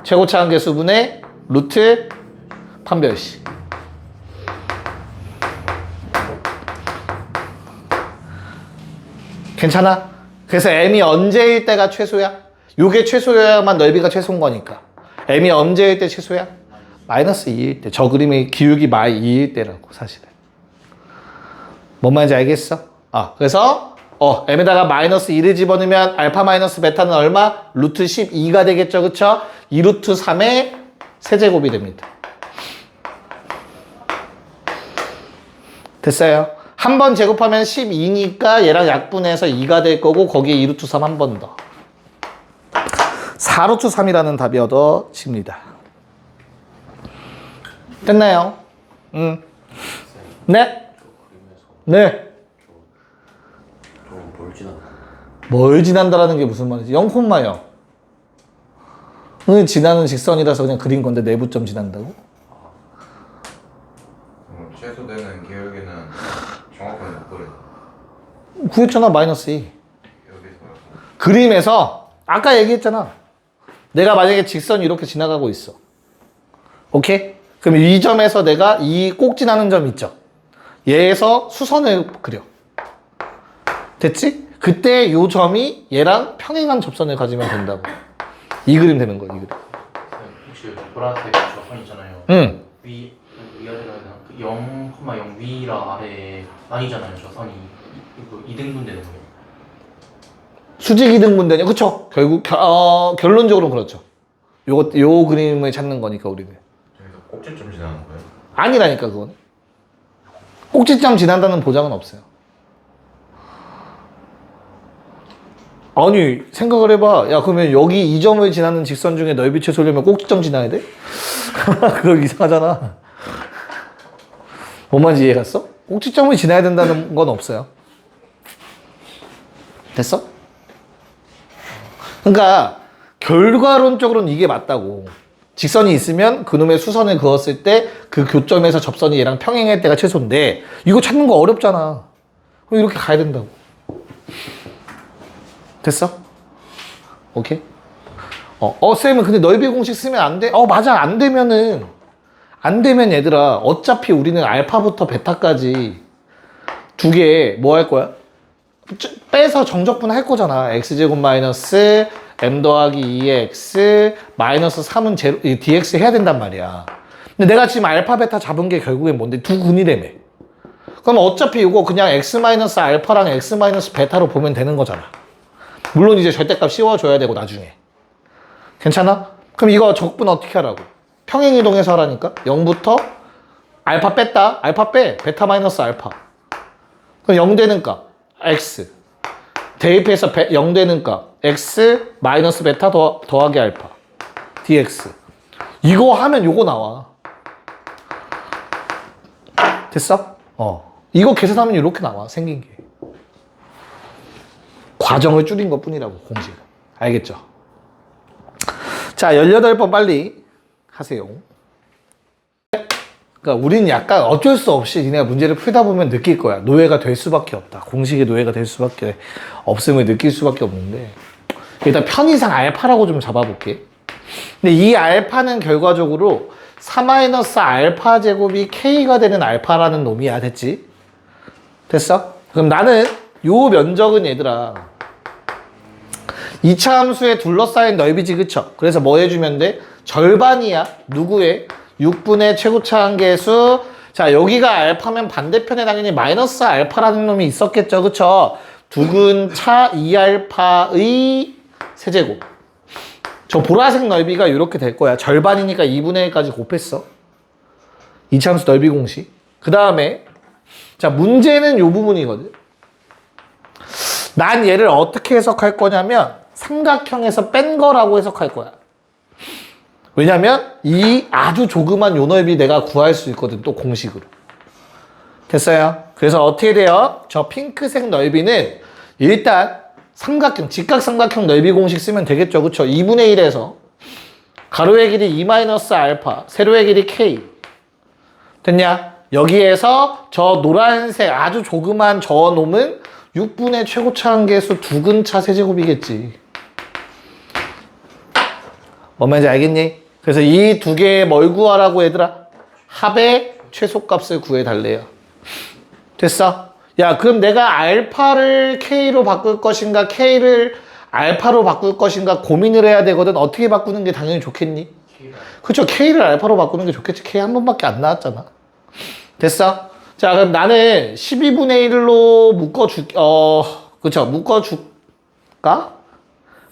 최고차항 개수분의 루트 판별식. 괜찮아? 그래서 m이 언제일 때가 최소야? 요게 최소여야만 넓이가 최소인 거니까. m이 언제일 때 최소야? 마이너스 2일 때. 저 그림의 기울기 마이 2일 때라고, 사실은. 뭔 말인지 알겠어? 그래서 m에다가 마이너스 2를 집어넣으면 알파 마이너스 베타는 얼마? 루트 12가 되겠죠, 그쵸? 2루트 3의 세제곱이 됩니다. 됐어요? 한 번 제곱하면 12니까 얘랑 약분해서 2가 될 거고 거기에 2루트 3 한 번 더. 4루트 3이라는 답이 얻어집니다. 됐나요? 네? 네? 뭘 지난다라는 게 무슨 말이지? 0,0을 지나는 직선이라서 그냥 그린 건데 내부점 지난다고? 계획에는 정확하게 못 그려. 구했잖아, 마이너스 2. 여기서 그림에서 아까 얘기했잖아. 내가 만약에 직선이 이렇게 지나가고 있어. 오케이? 그럼 이 점에서 내가 이 꼭 지나는 점 있죠? 얘에서 수선을 그려. 됐지? 그때 이 점이 얘랑 평행한 접선을 가지면 된다고. 이 그림 되는 거야, 이 그림. 혹시 여기 보라색 저선 있잖아요. 응. 위아래라 해야 되나? 그 0,0 위라 아래 아니잖아요. 저선이 이거 이등분 되는 거예요. 수직 이등분되냐? 그쵸? 결국, 결론적으로는 그렇죠. 요 그림을 찾는 거니까, 우리는. 저기서 꼭지점 지나는 거예요? 아니라니까, 그건. 꼭지점 지난다는 보장은 없어요. 아니, 생각을 해봐. 야, 그러면 여기 이 점을 지나는 직선 중에 넓이 최소려면 꼭지점 지나야 돼? 그거 이상하잖아. 뭔 말인지 이해 갔어? 꼭지점을 지나야 된다는 건 없어요. 됐어? 그러니까 결과론적으로는 이게 맞다고. 직선이 있으면 그놈의 수선을 그었을 때 그 교점에서 접선이 얘랑 평행할 때가 최소인데 이거 찾는 거 어렵잖아. 그럼 이렇게 가야 된다고. 됐어? 오케이? 쌤은 근데 넓이 공식 쓰면 안 돼? 맞아. 안 되면 얘들아, 어차피 우리는 알파부터 베타까지 두 개 뭐 할 거야? 빼서 정적분 할 거잖아. x제곱 마이너스 m 더하기 2x 마이너스 3은 제로, dx 해야 된단 말이야. 근데 내가 지금 알파 베타 잡은 게 결국엔 뭔데? 두 군이라며. 그럼 어차피 이거 그냥 x 마이너스 알파랑 x 마이너스 베타로 보면 되는 거잖아. 물론 이제 절대값 씌워줘야 되고 나중에. 괜찮아? 그럼 이거 적분 어떻게 하라고? 평행이동해서 하라니까? 0부터 알파 뺐다. 알파 빼. 베타 마이너스 알파. 그럼 0 되는 값 x. 대입해서 0 되는 값 x 마이너스 베타 더하기 알파 dx. 이거 하면 요거 나와. 됐어? 이거 계산하면 이렇게 나와. 생긴 게. 과정을 줄인 것 뿐이라고, 공식은. 알겠죠? 자, 18번 빨리 하세요. 그러니까 우리는 약간 어쩔 수 없이 니네가 문제를 풀다 보면 느낄 거야. 노예가 될 수밖에 없다. 공식의 노예가 될 수밖에 없음을 느낄 수밖에 없는데, 일단 편의상 알파라고 좀 잡아볼게. 근데 이 알파는 결과적으로 4-알파 제곱이 k가 되는 알파라는 놈이야. 됐지? 됐어? 그럼 나는 요 면적은 얘들아, 이차 함수에 둘러싸인 넓이지, 그쵸? 그래서 뭐 해주면 돼? 절반이야. 누구의? 6분의 최고차 한계수. 자, 여기가 알파면 반대편에 당연히 마이너스 알파라는 놈이 있었겠죠, 그쵸? 두근 차 2알파의 세제곱. 저 보라색 넓이가 이렇게 될 거야. 절반이니까 2분의 1까지 곱했어. 이차 함수 넓이 공식. 그 다음에 자, 문제는 요 부분이거든. 난 얘를 어떻게 해석할 거냐면 삼각형에서 뺀 거라고 해석할 거야. 왜냐면 이 아주 조그만 요 넓이 내가 구할 수 있거든, 또 공식으로. 됐어요? 그래서 어떻게 돼요? 저 핑크색 넓이는 일단 삼각형, 직각삼각형 넓이 공식 쓰면 되겠죠, 그쵸? 2분의 1에서 가로의 길이 2-알파, 세로의 길이 k. 됐냐? 여기에서 저 노란색 아주 조그만 저 놈은 6분의 최고차 한계수 두근차 세제곱이겠지. 뭔 말인지 알겠니? 그래서 이 두 개의 뭘 구하라고 얘들아? 합의 최소값을 구해달래요. 됐어? 야, 그럼 내가 알파를 k로 바꿀 것인가 k를 알파로 바꿀 것인가 고민을 해야 되거든. 어떻게 바꾸는 게 당연히 좋겠니? 그쵸? k를 알파로 바꾸는 게 좋겠지. k 한 번밖에 안 나왔잖아. 됐어? 자, 그럼 나는 12분의 1로 그쵸? 묶어줄까?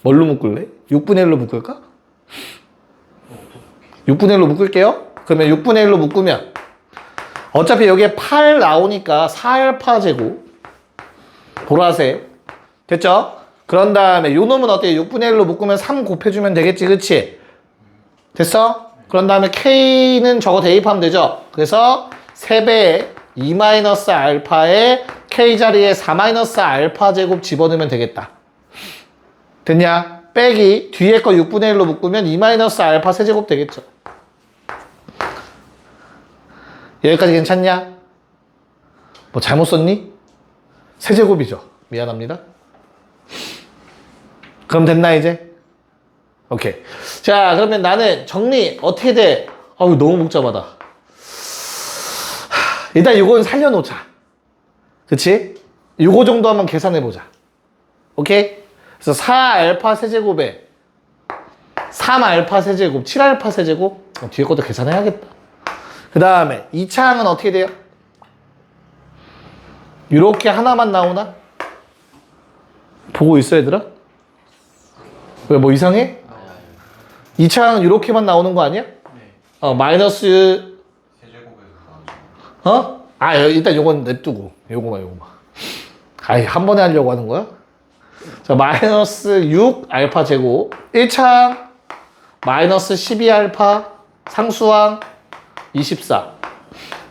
뭘로 묶을래? 6분의 1로 묶을까? 6분의 1로 묶을게요. 그러면 6분의 1로 묶으면 어차피 여기에 8 나오니까 4알파 제곱 보라색. 됐죠? 그런 다음에 요 놈은 어때요? 6분의 1로 묶으면 3 곱해주면 되겠지, 그치? 됐어? 그런 다음에 k는 저거 대입하면 되죠? 그래서 3배에 2-알파에 k 자리에 4-알파 제곱 집어넣으면 되겠다. 됐냐? 빼기 뒤에 거 6분의 1로 묶으면 2-알파 세제곱 되겠죠. 여기까지 괜찮냐? 뭐 잘못 썼니? 세제곱이죠. 미안합니다. 그럼 됐나 이제? 오케이. 자, 그러면 나는 정리 어떻게 돼? 아우, 너무 복잡하다. 일단 이건 살려놓자. 그치? 요거 정도 한번 계산해보자. 오케이? 그래서 4알파 세제곱에 3알파 세제곱, 7알파 세제곱? 뒤에 것도 계산해야겠다. 그 다음에 2차 항은 어떻게 돼요? 이렇게 하나만 나오나? 보고 있어 얘들아? 왜 뭐 이상해? 2차 항은 이렇게만 나오는 거 아니야? 네. 마이너스 세제곱에서 나오죠. 일단 요건 냅두고 요거만 아이 한 번에 하려고 하는 거야? 자, 마이너스 6 알파 제곱 1차항 마이너스 12알파 상수항 24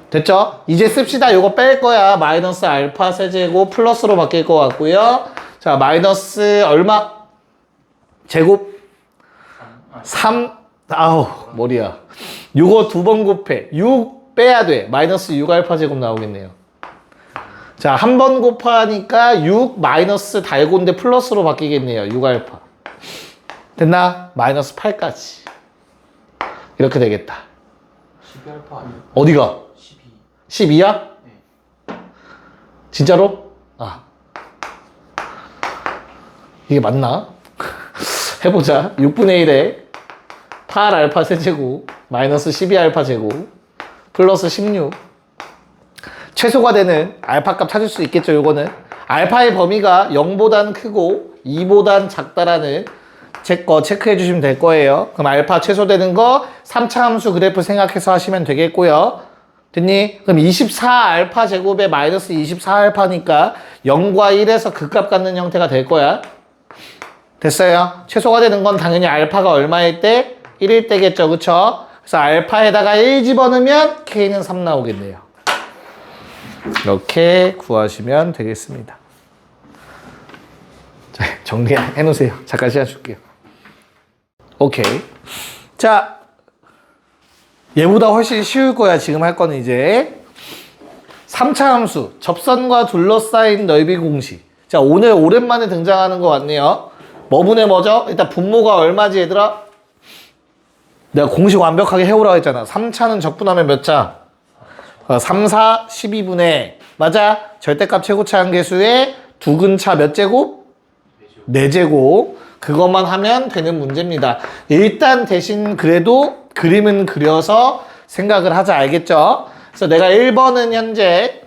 됐죠? 이제 씁시다. 요거 뺄 거야. 마이너스 알파 세제곱 플러스로 바뀔 것 같고요. 자, 마이너스 얼마? 제곱 3 아우 머리야. 요거 두 번 곱해 6 빼야 돼. 마이너스 6 알파 제곱 나오겠네요. 자, 한 번 곱하니까 6 마이너스 달고인데 플러스로 바뀌겠네요. 6 알파 됐나? 마이너스 8까지 이렇게 되겠다. 12알파 아니에요? 어디가? 12. 12야? 네. 진짜로? 이게 맞나? 해보자. 6분의 1에 8알파 세제곱 마이너스 12알파 제곱 플러스 16 최소가 되는 알파 값 찾을 수 있겠죠. 요거는 알파의 범위가 0보단 크고 2보단 작다라는 제 거 체크해 주시면 될 거예요. 그럼 알파 최소되는 거 3차 함수 그래프 생각해서 하시면 되겠고요. 됐니? 그럼 24알파 제곱에 마이너스 24알파니까 0과 1에서 극값 갖는 형태가 될 거야. 됐어요? 최소가 되는 건 당연히 알파가 얼마일 때? 1일 때겠죠. 그쵸? 그래서 알파에다가 1 집어넣으면 K는 3 나오겠네요. 이렇게 구하시면 되겠습니다. 자, 정리해 놓으세요. 잠깐 시간 줄게요. 오케이. 자, 얘보다 훨씬 쉬울 거야. 지금 할 거는 이제 3차 함수 접선과 둘러싸인 넓이 공식. 자, 오늘 오랜만에 등장하는 것 같네요. 뭐분의 뭐죠? 일단 분모가 얼마지 얘들아? 내가 공식 완벽하게 해오라고 했잖아. 3차는 적분하면 몇 차? 3, 4, 12분의 맞아? 절대값 최고차 한계수의 두근차 몇 제곱? 4제곱. 그것만 하면 되는 문제입니다. 일단 대신 그래도 그림은 그려서 생각을 하자. 알겠죠? 그래서 내가 1번은 현재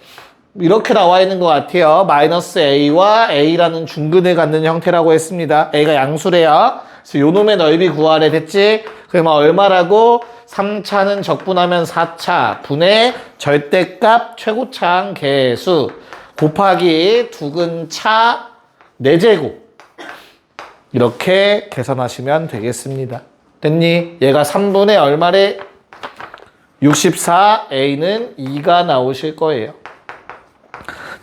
이렇게 나와 있는 것 같아요. 마이너스 A와 A라는 중근을 갖는 형태라고 했습니다. A가 양수래요. 그래서 요 놈의 넓이 구하래 됐지? 그러면 얼마라고? 3차는 적분하면 4차 분의 절대값 최고차항 계수 곱하기 두근차 4제곱 이렇게 계산하시면 되겠습니다. 됐니? 얘가 3분의 얼마래? 64, A는 2가 나오실 거예요.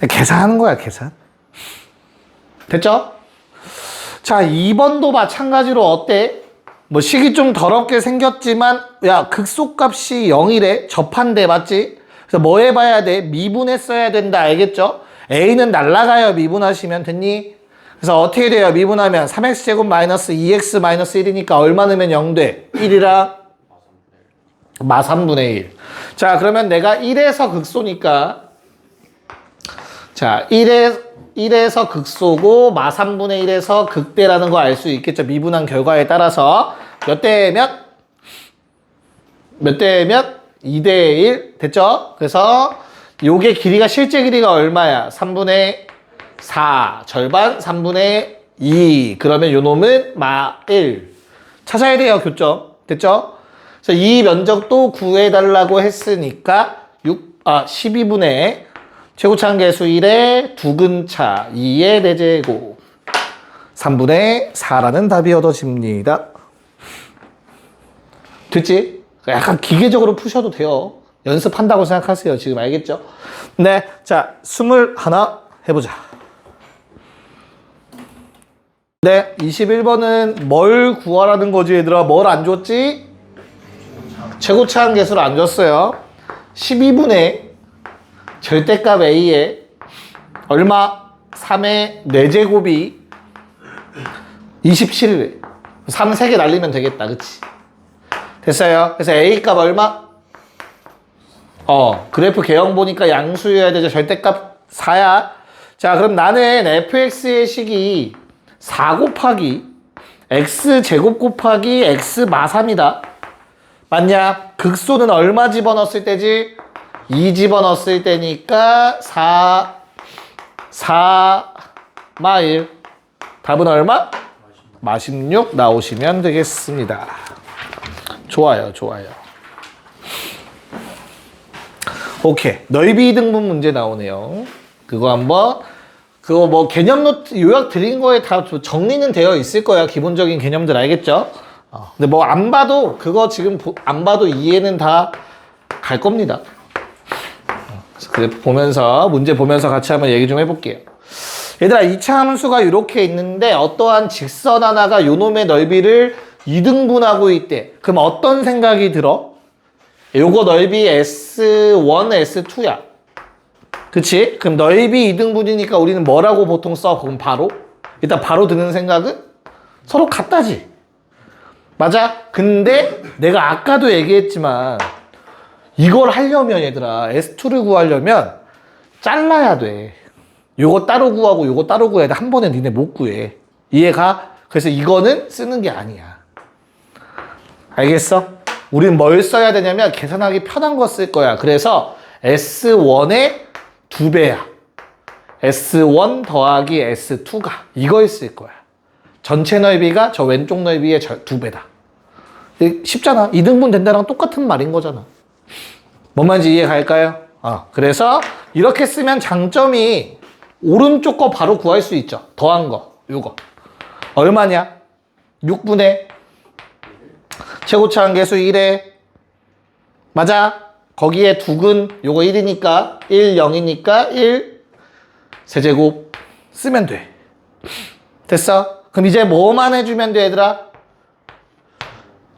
계산하는 거야, 계산. 됐죠? 자, 2번도 마찬가지로 어때? 뭐 식이 좀 더럽게 생겼지만 야, 극소값이 0이래. 접한대, 맞지? 그래서 뭐 해봐야 돼? 미분했어야 된다, 알겠죠? A는 날라가요, 미분하시면. 됐니? 그래서 어떻게 돼요? 미분하면 3x제곱 마이너스 2x 마이너스 1이니까 얼마 넣으면 0 돼? 1이랑 마 3분의 1. 자, 그러면 내가 1에서 극소니까 자, 1에서 극소고 마 3분의 1에서 극대라는 거 알 수 있겠죠? 미분한 결과에 따라서 몇 대 몇? 2대 1 됐죠? 그래서 요게 길이가 실제 길이가 얼마야? 3분의 4 절반 3분의 2 그러면 요 놈은 마 1 찾아야 돼요. 교점 됐죠? 그래서 이 면적도 구해달라고 했으니까 12분의 최고차항 계수 1의 두근차 2의 4제곱 3분의 4라는 답이 얻어집니다. 됐지? 약간 기계적으로 푸셔도 돼요. 연습한다고 생각하세요. 지금 알겠죠? 네, 자 21 해보자. 네, 21번은 뭘 구하라는 거지 얘들아? 뭘 안 줬지? 최고차항 계수를 안 줬어요. 12분의 절대값 A에 얼마? 3의 4제곱이 27이래. 3 3개 날리면 되겠다. 그치? 됐어요. 그래서 A값 얼마? 그래프 개형 보니까 양수여야 되죠. 절대값 4야. 자, 그럼 나는 fx의 식이 4 곱하기 x제곱 곱하기 x 마삼이다. 맞냐? 극소는 얼마 집어넣었을 때지? 2 집어넣었을 때니까 4 마 1. 답은 얼마? 마 16 나오시면 되겠습니다. 좋아요, 좋아요. 오케이. 넓이 이등분 문제 나오네요. 그거 뭐 개념 노트 요약 드린 거에 다 정리는 되어 있을 거야. 기본적인 개념들 알겠죠? 근데 뭐 안 봐도 그거 지금 안 봐도 이해는 다 갈 겁니다. 그래 보면서 문제 보면서 같이 한번 얘기 좀 해볼게요. 얘들아 2차 함수가 이렇게 있는데 어떠한 직선 하나가 요놈의 넓이를 이등분하고 있대. 그럼 어떤 생각이 들어? 요거 넓이 S1, S2야. 그치? 그럼 넓이 이등분이니까 우리는 뭐라고 보통 써? 그럼 바로? 일단 바로 드는 생각은 서로 같다지. 맞아? 근데 내가 아까도 얘기했지만 이걸 하려면 얘들아 S2를 구하려면 잘라야 돼. 요거 따로 구하고 요거 따로 구해야 돼. 한 번에 니네 못 구해. 이해가? 그래서 이거는 쓰는 게 아니야. 알겠어? 우린 뭘 써야 되냐면 계산하기 편한 거 쓸 거야. 그래서 S1의 2배야. S1 더하기 S2가 이걸 쓸 거야. 전체 넓이가 저 왼쪽 넓이의 2배다. 쉽잖아. 이등분 된다랑 똑같은 말인 거잖아. 뭔 말인지 이해 갈까요? 그래서 이렇게 쓰면 장점이 오른쪽 거 바로 구할 수 있죠. 더한 거, 요거. 얼마냐? 6분의 최고차 한계수 1에 맞아? 거기에 두근 요거 1이니까 1, 0이니까 1 세제곱 쓰면 돼. 됐어? 그럼 이제 뭐만 해주면 돼 얘들아?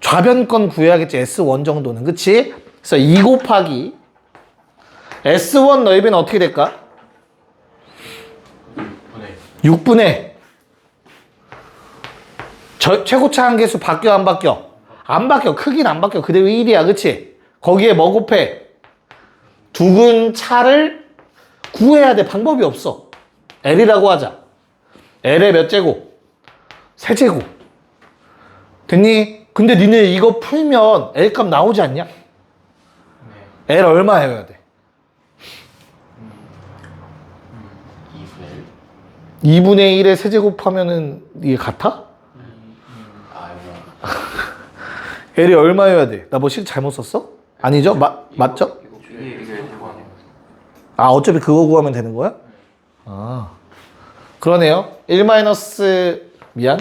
좌변권 구해야겠지. S1 정도는. 그치? 그래서 2 곱하기 S1 넓이는 어떻게 될까? 6분의 최고차 한계수 바뀌어 안 바뀌어? 안 바뀌어. 크기는 안 바뀌어. 그대로 1이야. 그치? 거기에 뭐 곱해? 두근 차를 구해야 돼. 방법이 없어. L이라고 하자. L의 몇 제곱? 세제곱. 됐니? 근데 니네 이거 풀면 L값 나오지 않냐? L 얼마 해야 돼? 2분의 1에 세제곱하면은 이게 같아? L이 얼마여야 돼? 나 뭐 식 잘못 썼어? 아니죠? 맞죠? 어차피 그거 구하면 되는 거야? 그러네요. 1 마이너스 미안.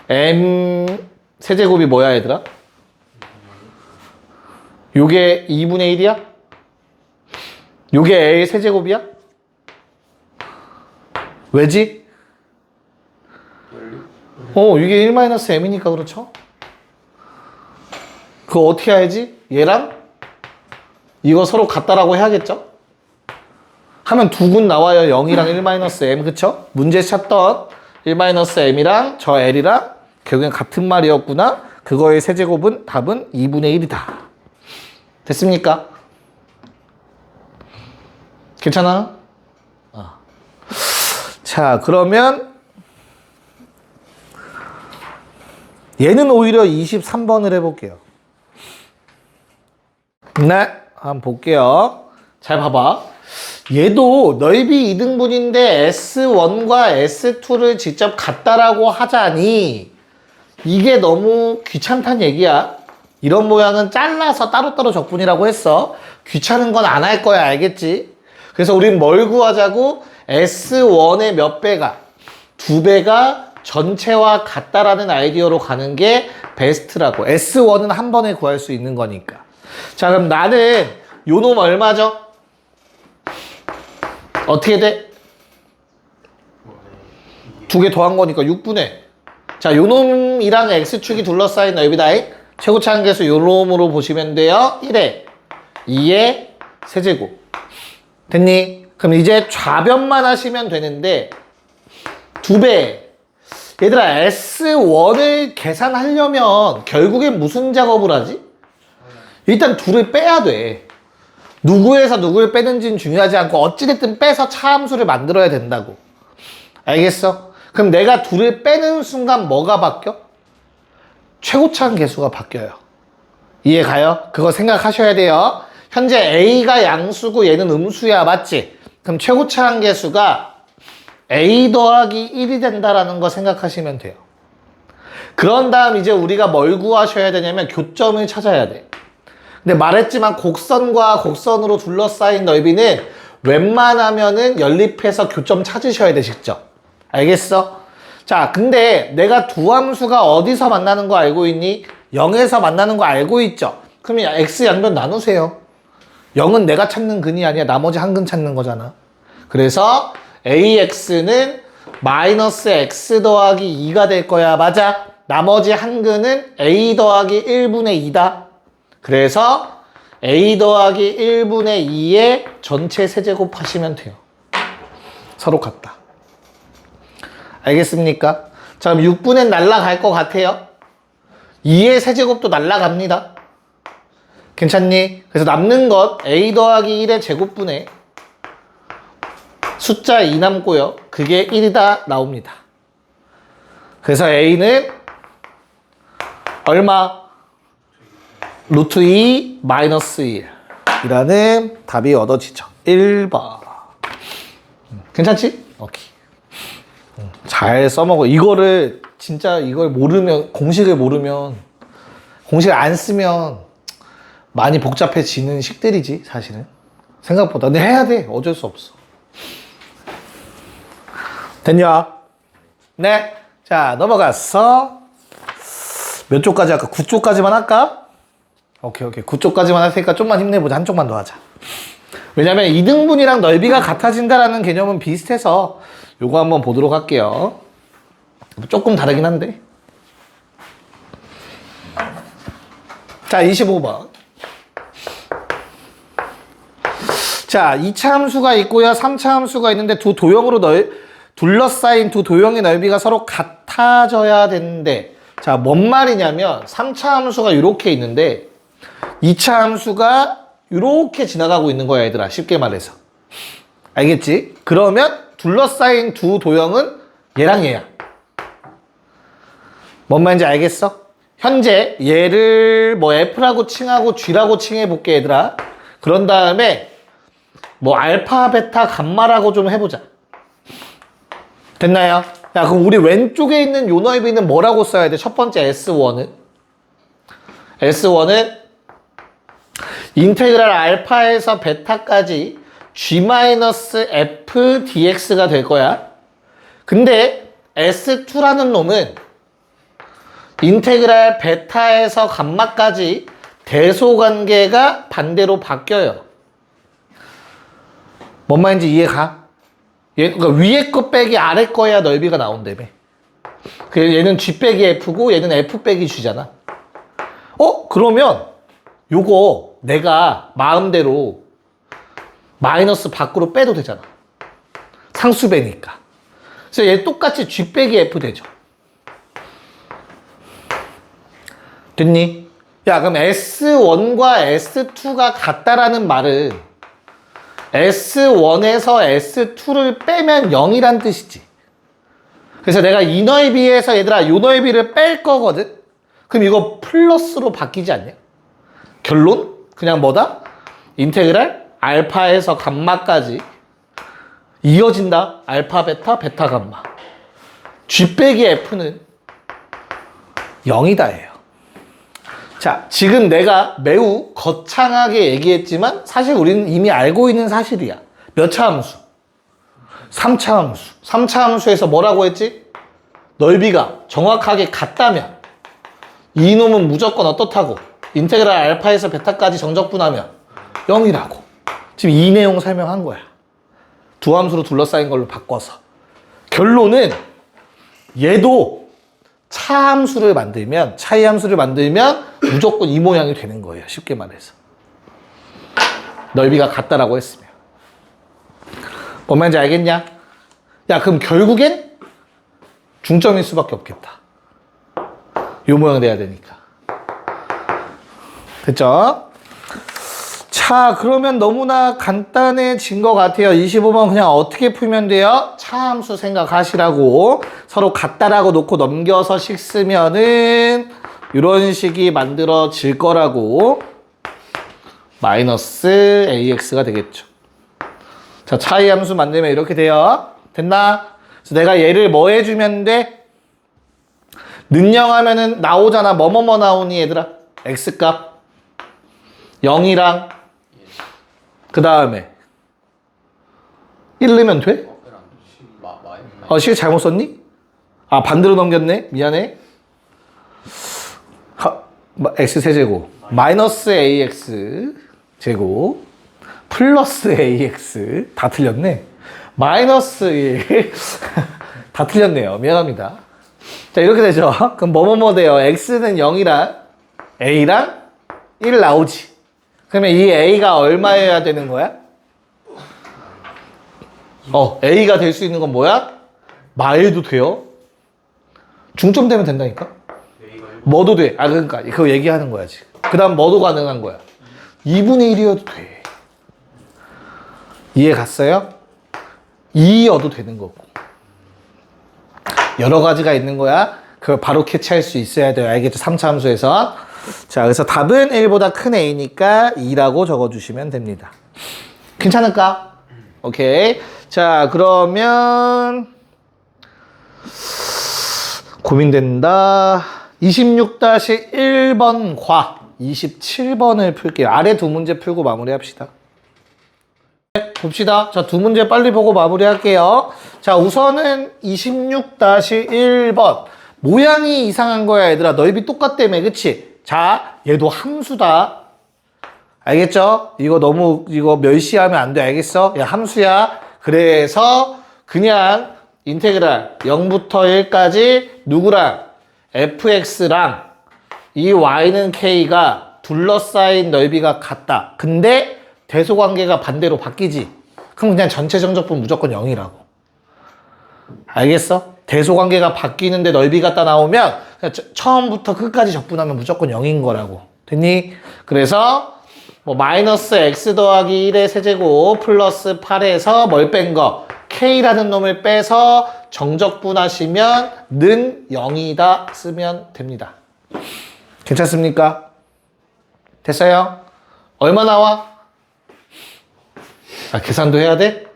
M 세제곱이 뭐야 얘들아? 요게 2분의 1이야? 요게 L 세제곱이야? 왜지? 이게 1 마이너스 M이니까 그렇죠? 그거 어떻게 해야지? 얘랑 이거 서로 같다라고 해야겠죠? 하면 두근 나와요. 0이랑 1 마이너스 M 그쵸? 문제 찾던 1 마이너스 M이랑 저 L이랑 결국엔 같은 말이었구나. 그거의 세제곱은 답은 2분의 1이다. 됐습니까? 괜찮아? 자 그러면 얘는 오히려 23번을 해볼게요. 네, 한번 볼게요. 잘 봐봐. 얘도 넓이 이등분인데 S1과 S2를 직접 같다라고 하자니 이게 너무 귀찮단 얘기야. 이런 모양은 잘라서 따로따로 적분이라고 했어. 귀찮은 건 안 할 거야. 알겠지? 그래서 우린 뭘 구하자고? S1의 몇 배가? 2배가 전체와 같다라는 아이디어로 가는 게 베스트라고. S1은 한 번에 구할 수 있는 거니까. 자, 그럼 나는 요 놈 얼마죠? 어떻게 돼? 2개 더한 거니까 6분의. 자, 요 놈이랑 X축이 둘러싸인 넓이다. 최고차 한계수 요 놈으로 보시면 돼요. 1에 2의 세제곱. 됐니? 그럼 이제 좌변만 하시면 되는데 2배. 얘들아 S1을 계산하려면 결국엔 무슨 작업을 하지? 일단 2를 빼야 돼. 누구에서 누구를 빼는지는 중요하지 않고 어찌됐든 빼서 차함수를 만들어야 된다고. 알겠어? 그럼 내가 2를 빼는 순간 뭐가 바뀌어? 최고차항 계수가 바뀌어요. 이해 가요? 그거 생각하셔야 돼요. 현재 A가 양수고 얘는 음수야, 맞지? 그럼 최고차항 계수가 A 더하기 1이 된다라는 거 생각하시면 돼요. 그런 다음 이제 우리가 뭘 구하셔야 되냐면 교점을 찾아야 돼. 근데 말했지만 곡선과 곡선으로 둘러싸인 넓이는 웬만하면은 연립해서 교점 찾으셔야 돼, 직접. 알겠어? 자, 근데 내가 두 함수가 어디서 만나는 거 알고 있니? 0에서 만나는 거 알고 있죠? 그러면 x 양변 나누세요. 0은 내가 찾는 근이 아니야. 나머지 한 근 찾는 거잖아. 그래서 ax는 마이너스 x 더하기 2가 될 거야. 맞아? 나머지 한 근은 a 더하기 1분의 2다. 그래서 a 더하기 1분의 2의 전체 세제곱 하시면 돼요. 서로 같다. 알겠습니까? 자, 그럼 6분의 날라갈 것 같아요. 2의 세제곱도 날라갑니다. 괜찮니? 그래서 남는 것 a 더하기 1의 제곱분의 숫자 2 남고요. 그게 1이다 나옵니다. 그래서 a는 얼마? 루트 2 마이너스 1 이라는 답이 얻어지죠. 1번. 괜찮지? 오케이. 잘 써먹어. 이거를 진짜 이걸 모르면, 공식을 모르면, 공식을 안 쓰면 많이 복잡해지는 식들이지, 사실은. 생각보다. 근데 해야 돼. 어쩔 수 없어. 됐냐? 네. 자, 넘어갔어. 몇 쪽까지 할까? 9쪽까지만 할까? 오케이. 9쪽까지만 할 테니까 좀만 힘내보자. 한 쪽만 더 하자. 왜냐면 이등분이랑 넓이가 같아진다라는 개념은 비슷해서 요거 한번 보도록 할게요. 조금 다르긴 한데. 자, 25번. 자, 2차 함수가 있고요. 3차 함수가 있는데 두 도형으로 둘러싸인 두 도형의 넓이가 서로 같아져야 되는데, 자, 뭔 말이냐면 3차 함수가 이렇게 있는데 2차 함수가 이렇게 지나가고 있는 거야, 얘들아. 쉽게 말해서. 알겠지? 그러면 둘러싸인 두 도형은 얘랑 얘야. 뭔 말인지 알겠어? 현재 얘를 뭐 F라고 칭하고 G라고 칭해볼게, 얘들아. 그런 다음에 뭐 알파, 베타, 감마라고 좀 해보자. 됐나요? 야, 그럼 우리 왼쪽에 있는 요 넓이는 뭐라고 써야 돼? 첫 번째 S1은 인테그랄 알파에서 베타까지 G-F dx가 될 거야. 근데 S2라는 놈은 인테그랄 베타에서 감마까지 대소관계가 반대로 바뀌어요. 뭔 말인지 이해가? 그러니까 위에 거 빼기 아래 거야 넓이가 나온다며. 그래서 얘는 G 빼기 F고 얘는 F 빼기 G잖아. 그러면 요거 내가 마음대로 마이너스 밖으로 빼도 되잖아. 상수배니까. 그래서 얘 똑같이 G 빼기 F 되죠. 됐니? 야, 그럼 S1과 S2가 같다라는 말은 S1에서 S2를 빼면 0이란 뜻이지. 그래서 내가 이 넓이에서 얘들아 요 넓이를 뺄 거거든? 그럼 이거 플러스로 바뀌지 않냐? 결론? 그냥 뭐다? 인테그랄 알파에서 감마까지 이어진다. 알파, 베타, 베타, 감마. G 빼기 F는 0이다예요. 자, 지금 내가 매우 거창하게 얘기했지만 사실 우리는 이미 알고 있는 사실이야. 몇 차 함수? 3차 함수. 3차 함수에서 뭐라고 했지? 넓이가 정확하게 같다면 이놈은 무조건 어떻다고? 인테그랄 알파에서 베타까지 정적분하면 0이라고. 지금 이 내용 설명한 거야. 두 함수로 둘러싸인 걸로 바꿔서. 결론은 얘도 차함수를 만들면, 차이 함수를 만들면 무조건 이 모양이 되는 거예요. 쉽게 말해서. 넓이가 같다라고 했으면. 뭔 말인지 알겠냐? 야, 그럼 결국엔 중점일 수밖에 없겠다. 요 모양 돼야 되니까. 됐죠? 자, 그러면 너무나 간단해진 것 같아요. 25번 그냥 어떻게 풀면 돼요? 차함수 생각하시라고. 서로 같다라고 놓고 넘겨서 식 쓰면은 이런 식이 만들어질 거라고. 마이너스 AX가 되겠죠. 자, 차이 함수 만들면 이렇게 돼요. 됐나? 그래서 내가 얘를 뭐 해주면 돼? 능령하면은 나오잖아. 뭐뭐뭐 나오니 얘들아? X값 0이랑 그 다음에 1 넣으면 돼? 시계 잘못 썼니? 아, 반대로 넘겼네? 미안해. X 세제곱 마이너스 AX 제곱 플러스 AX 다 틀렸네. 마이너스 1 다 틀렸네요. 미안합니다. 자, 이렇게 되죠. 그럼 뭐뭐뭐 돼요? X는 0이랑 A랑 1 나오지. 그러면 이 A가 얼마여야 되는 거야? A가 될 수 있는 건 뭐야? 마일도 돼요. 중점 되면 된다니까? 뭐도 돼. 아, 그러니까 그거 얘기하는 거야 지금. 그 다음 뭐도 가능한 거야. 2분의 1이어도 돼. 이해 갔어요? 2여도 되는 거고. 여러 가지가 있는 거야. 그걸 바로 캐치할 수 있어야 돼요. 알겠죠? 3차 함수에서. 자, 그래서 답은 1보다 큰 A니까 2라고 적어주시면 됩니다. 괜찮을까? 오케이. 자, 그러면 고민된다. 26-1번 과 27번을 풀게요. 아래 두 문제 풀고 마무리합시다. 봅시다. 자, 두 문제 빨리 보고 마무리할게요. 자, 우선은 26-1번. 모양이 이상한 거야, 얘들아. 넓이 똑같다며, 그치? 자, 얘도 함수다. 알겠죠? 이거 멸시하면 안 돼, 알겠어? 야, 함수야. 그래서 그냥 인테그랄 0부터 1까지 누구랑? fx랑 이 y는 k가 둘러싸인 넓이가 같다. 근데 대소관계가 반대로 바뀌지. 그럼 그냥 전체 정적분 무조건 0이라고. 알겠어? 대소관계가 바뀌는데 넓이 갖다 나오면 그냥 처음부터 끝까지 적분하면 무조건 0인 거라고. 됐니? 그래서 뭐 마이너스 x 더하기 1의 세제곱 플러스 8에서 뭘 뺀 거? k라는 놈을 빼서 정적분하시면 는 0이다 쓰면 됩니다. 괜찮습니까? 됐어요? 얼마 나와? 아, 계산도 해야 돼?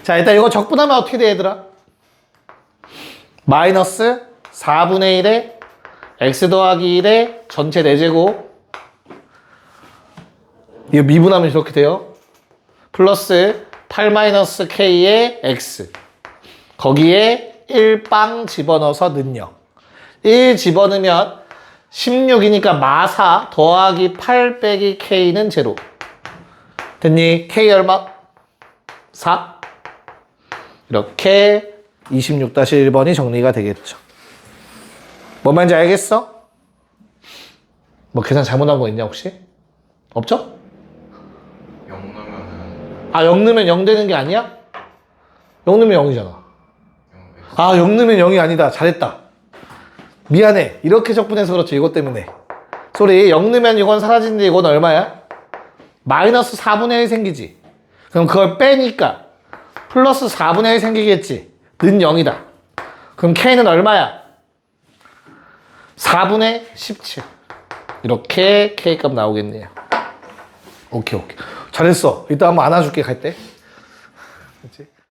자, 일단 이거 적분하면 어떻게 돼, 얘들아? 마이너스 4분의 1에 x 더하기 1에 전체 4제곱. 이거 미분하면 이렇게 돼요. 플러스 8 마이너스 k의 x. 거기에 1빵 집어넣어서 는 0. 1 집어넣으면 16이니까 마사 더하기 8 빼기 k는 0. 됐니? k 얼마? 4. 이렇게 26-1번이 정리가 되겠죠. 뭔 말인지 알겠어? 뭐 계산 잘못한 거 있냐 혹시? 없죠? 0 넣으면은 아, 0 넣으면 0 되는 게 아니야? 0 넣으면 0이잖아. 아, 0 넣으면 0이 아니다. 잘했다. 미안해. 이렇게 적분해서 그렇지. 이것 때문에. 소리. 0 넣으면 이건 사라지는데 이건 얼마야? 마이너스 4분의 1 생기지. 그럼 그걸 빼니까 플러스 4분의 1 생기겠지. 는 0이다. 그럼 k는 얼마야? 4분의 17. 이렇게 k값 나오겠네요. 오케이. 잘했어. 이따 한번 안아줄게, 갈 때. 그치?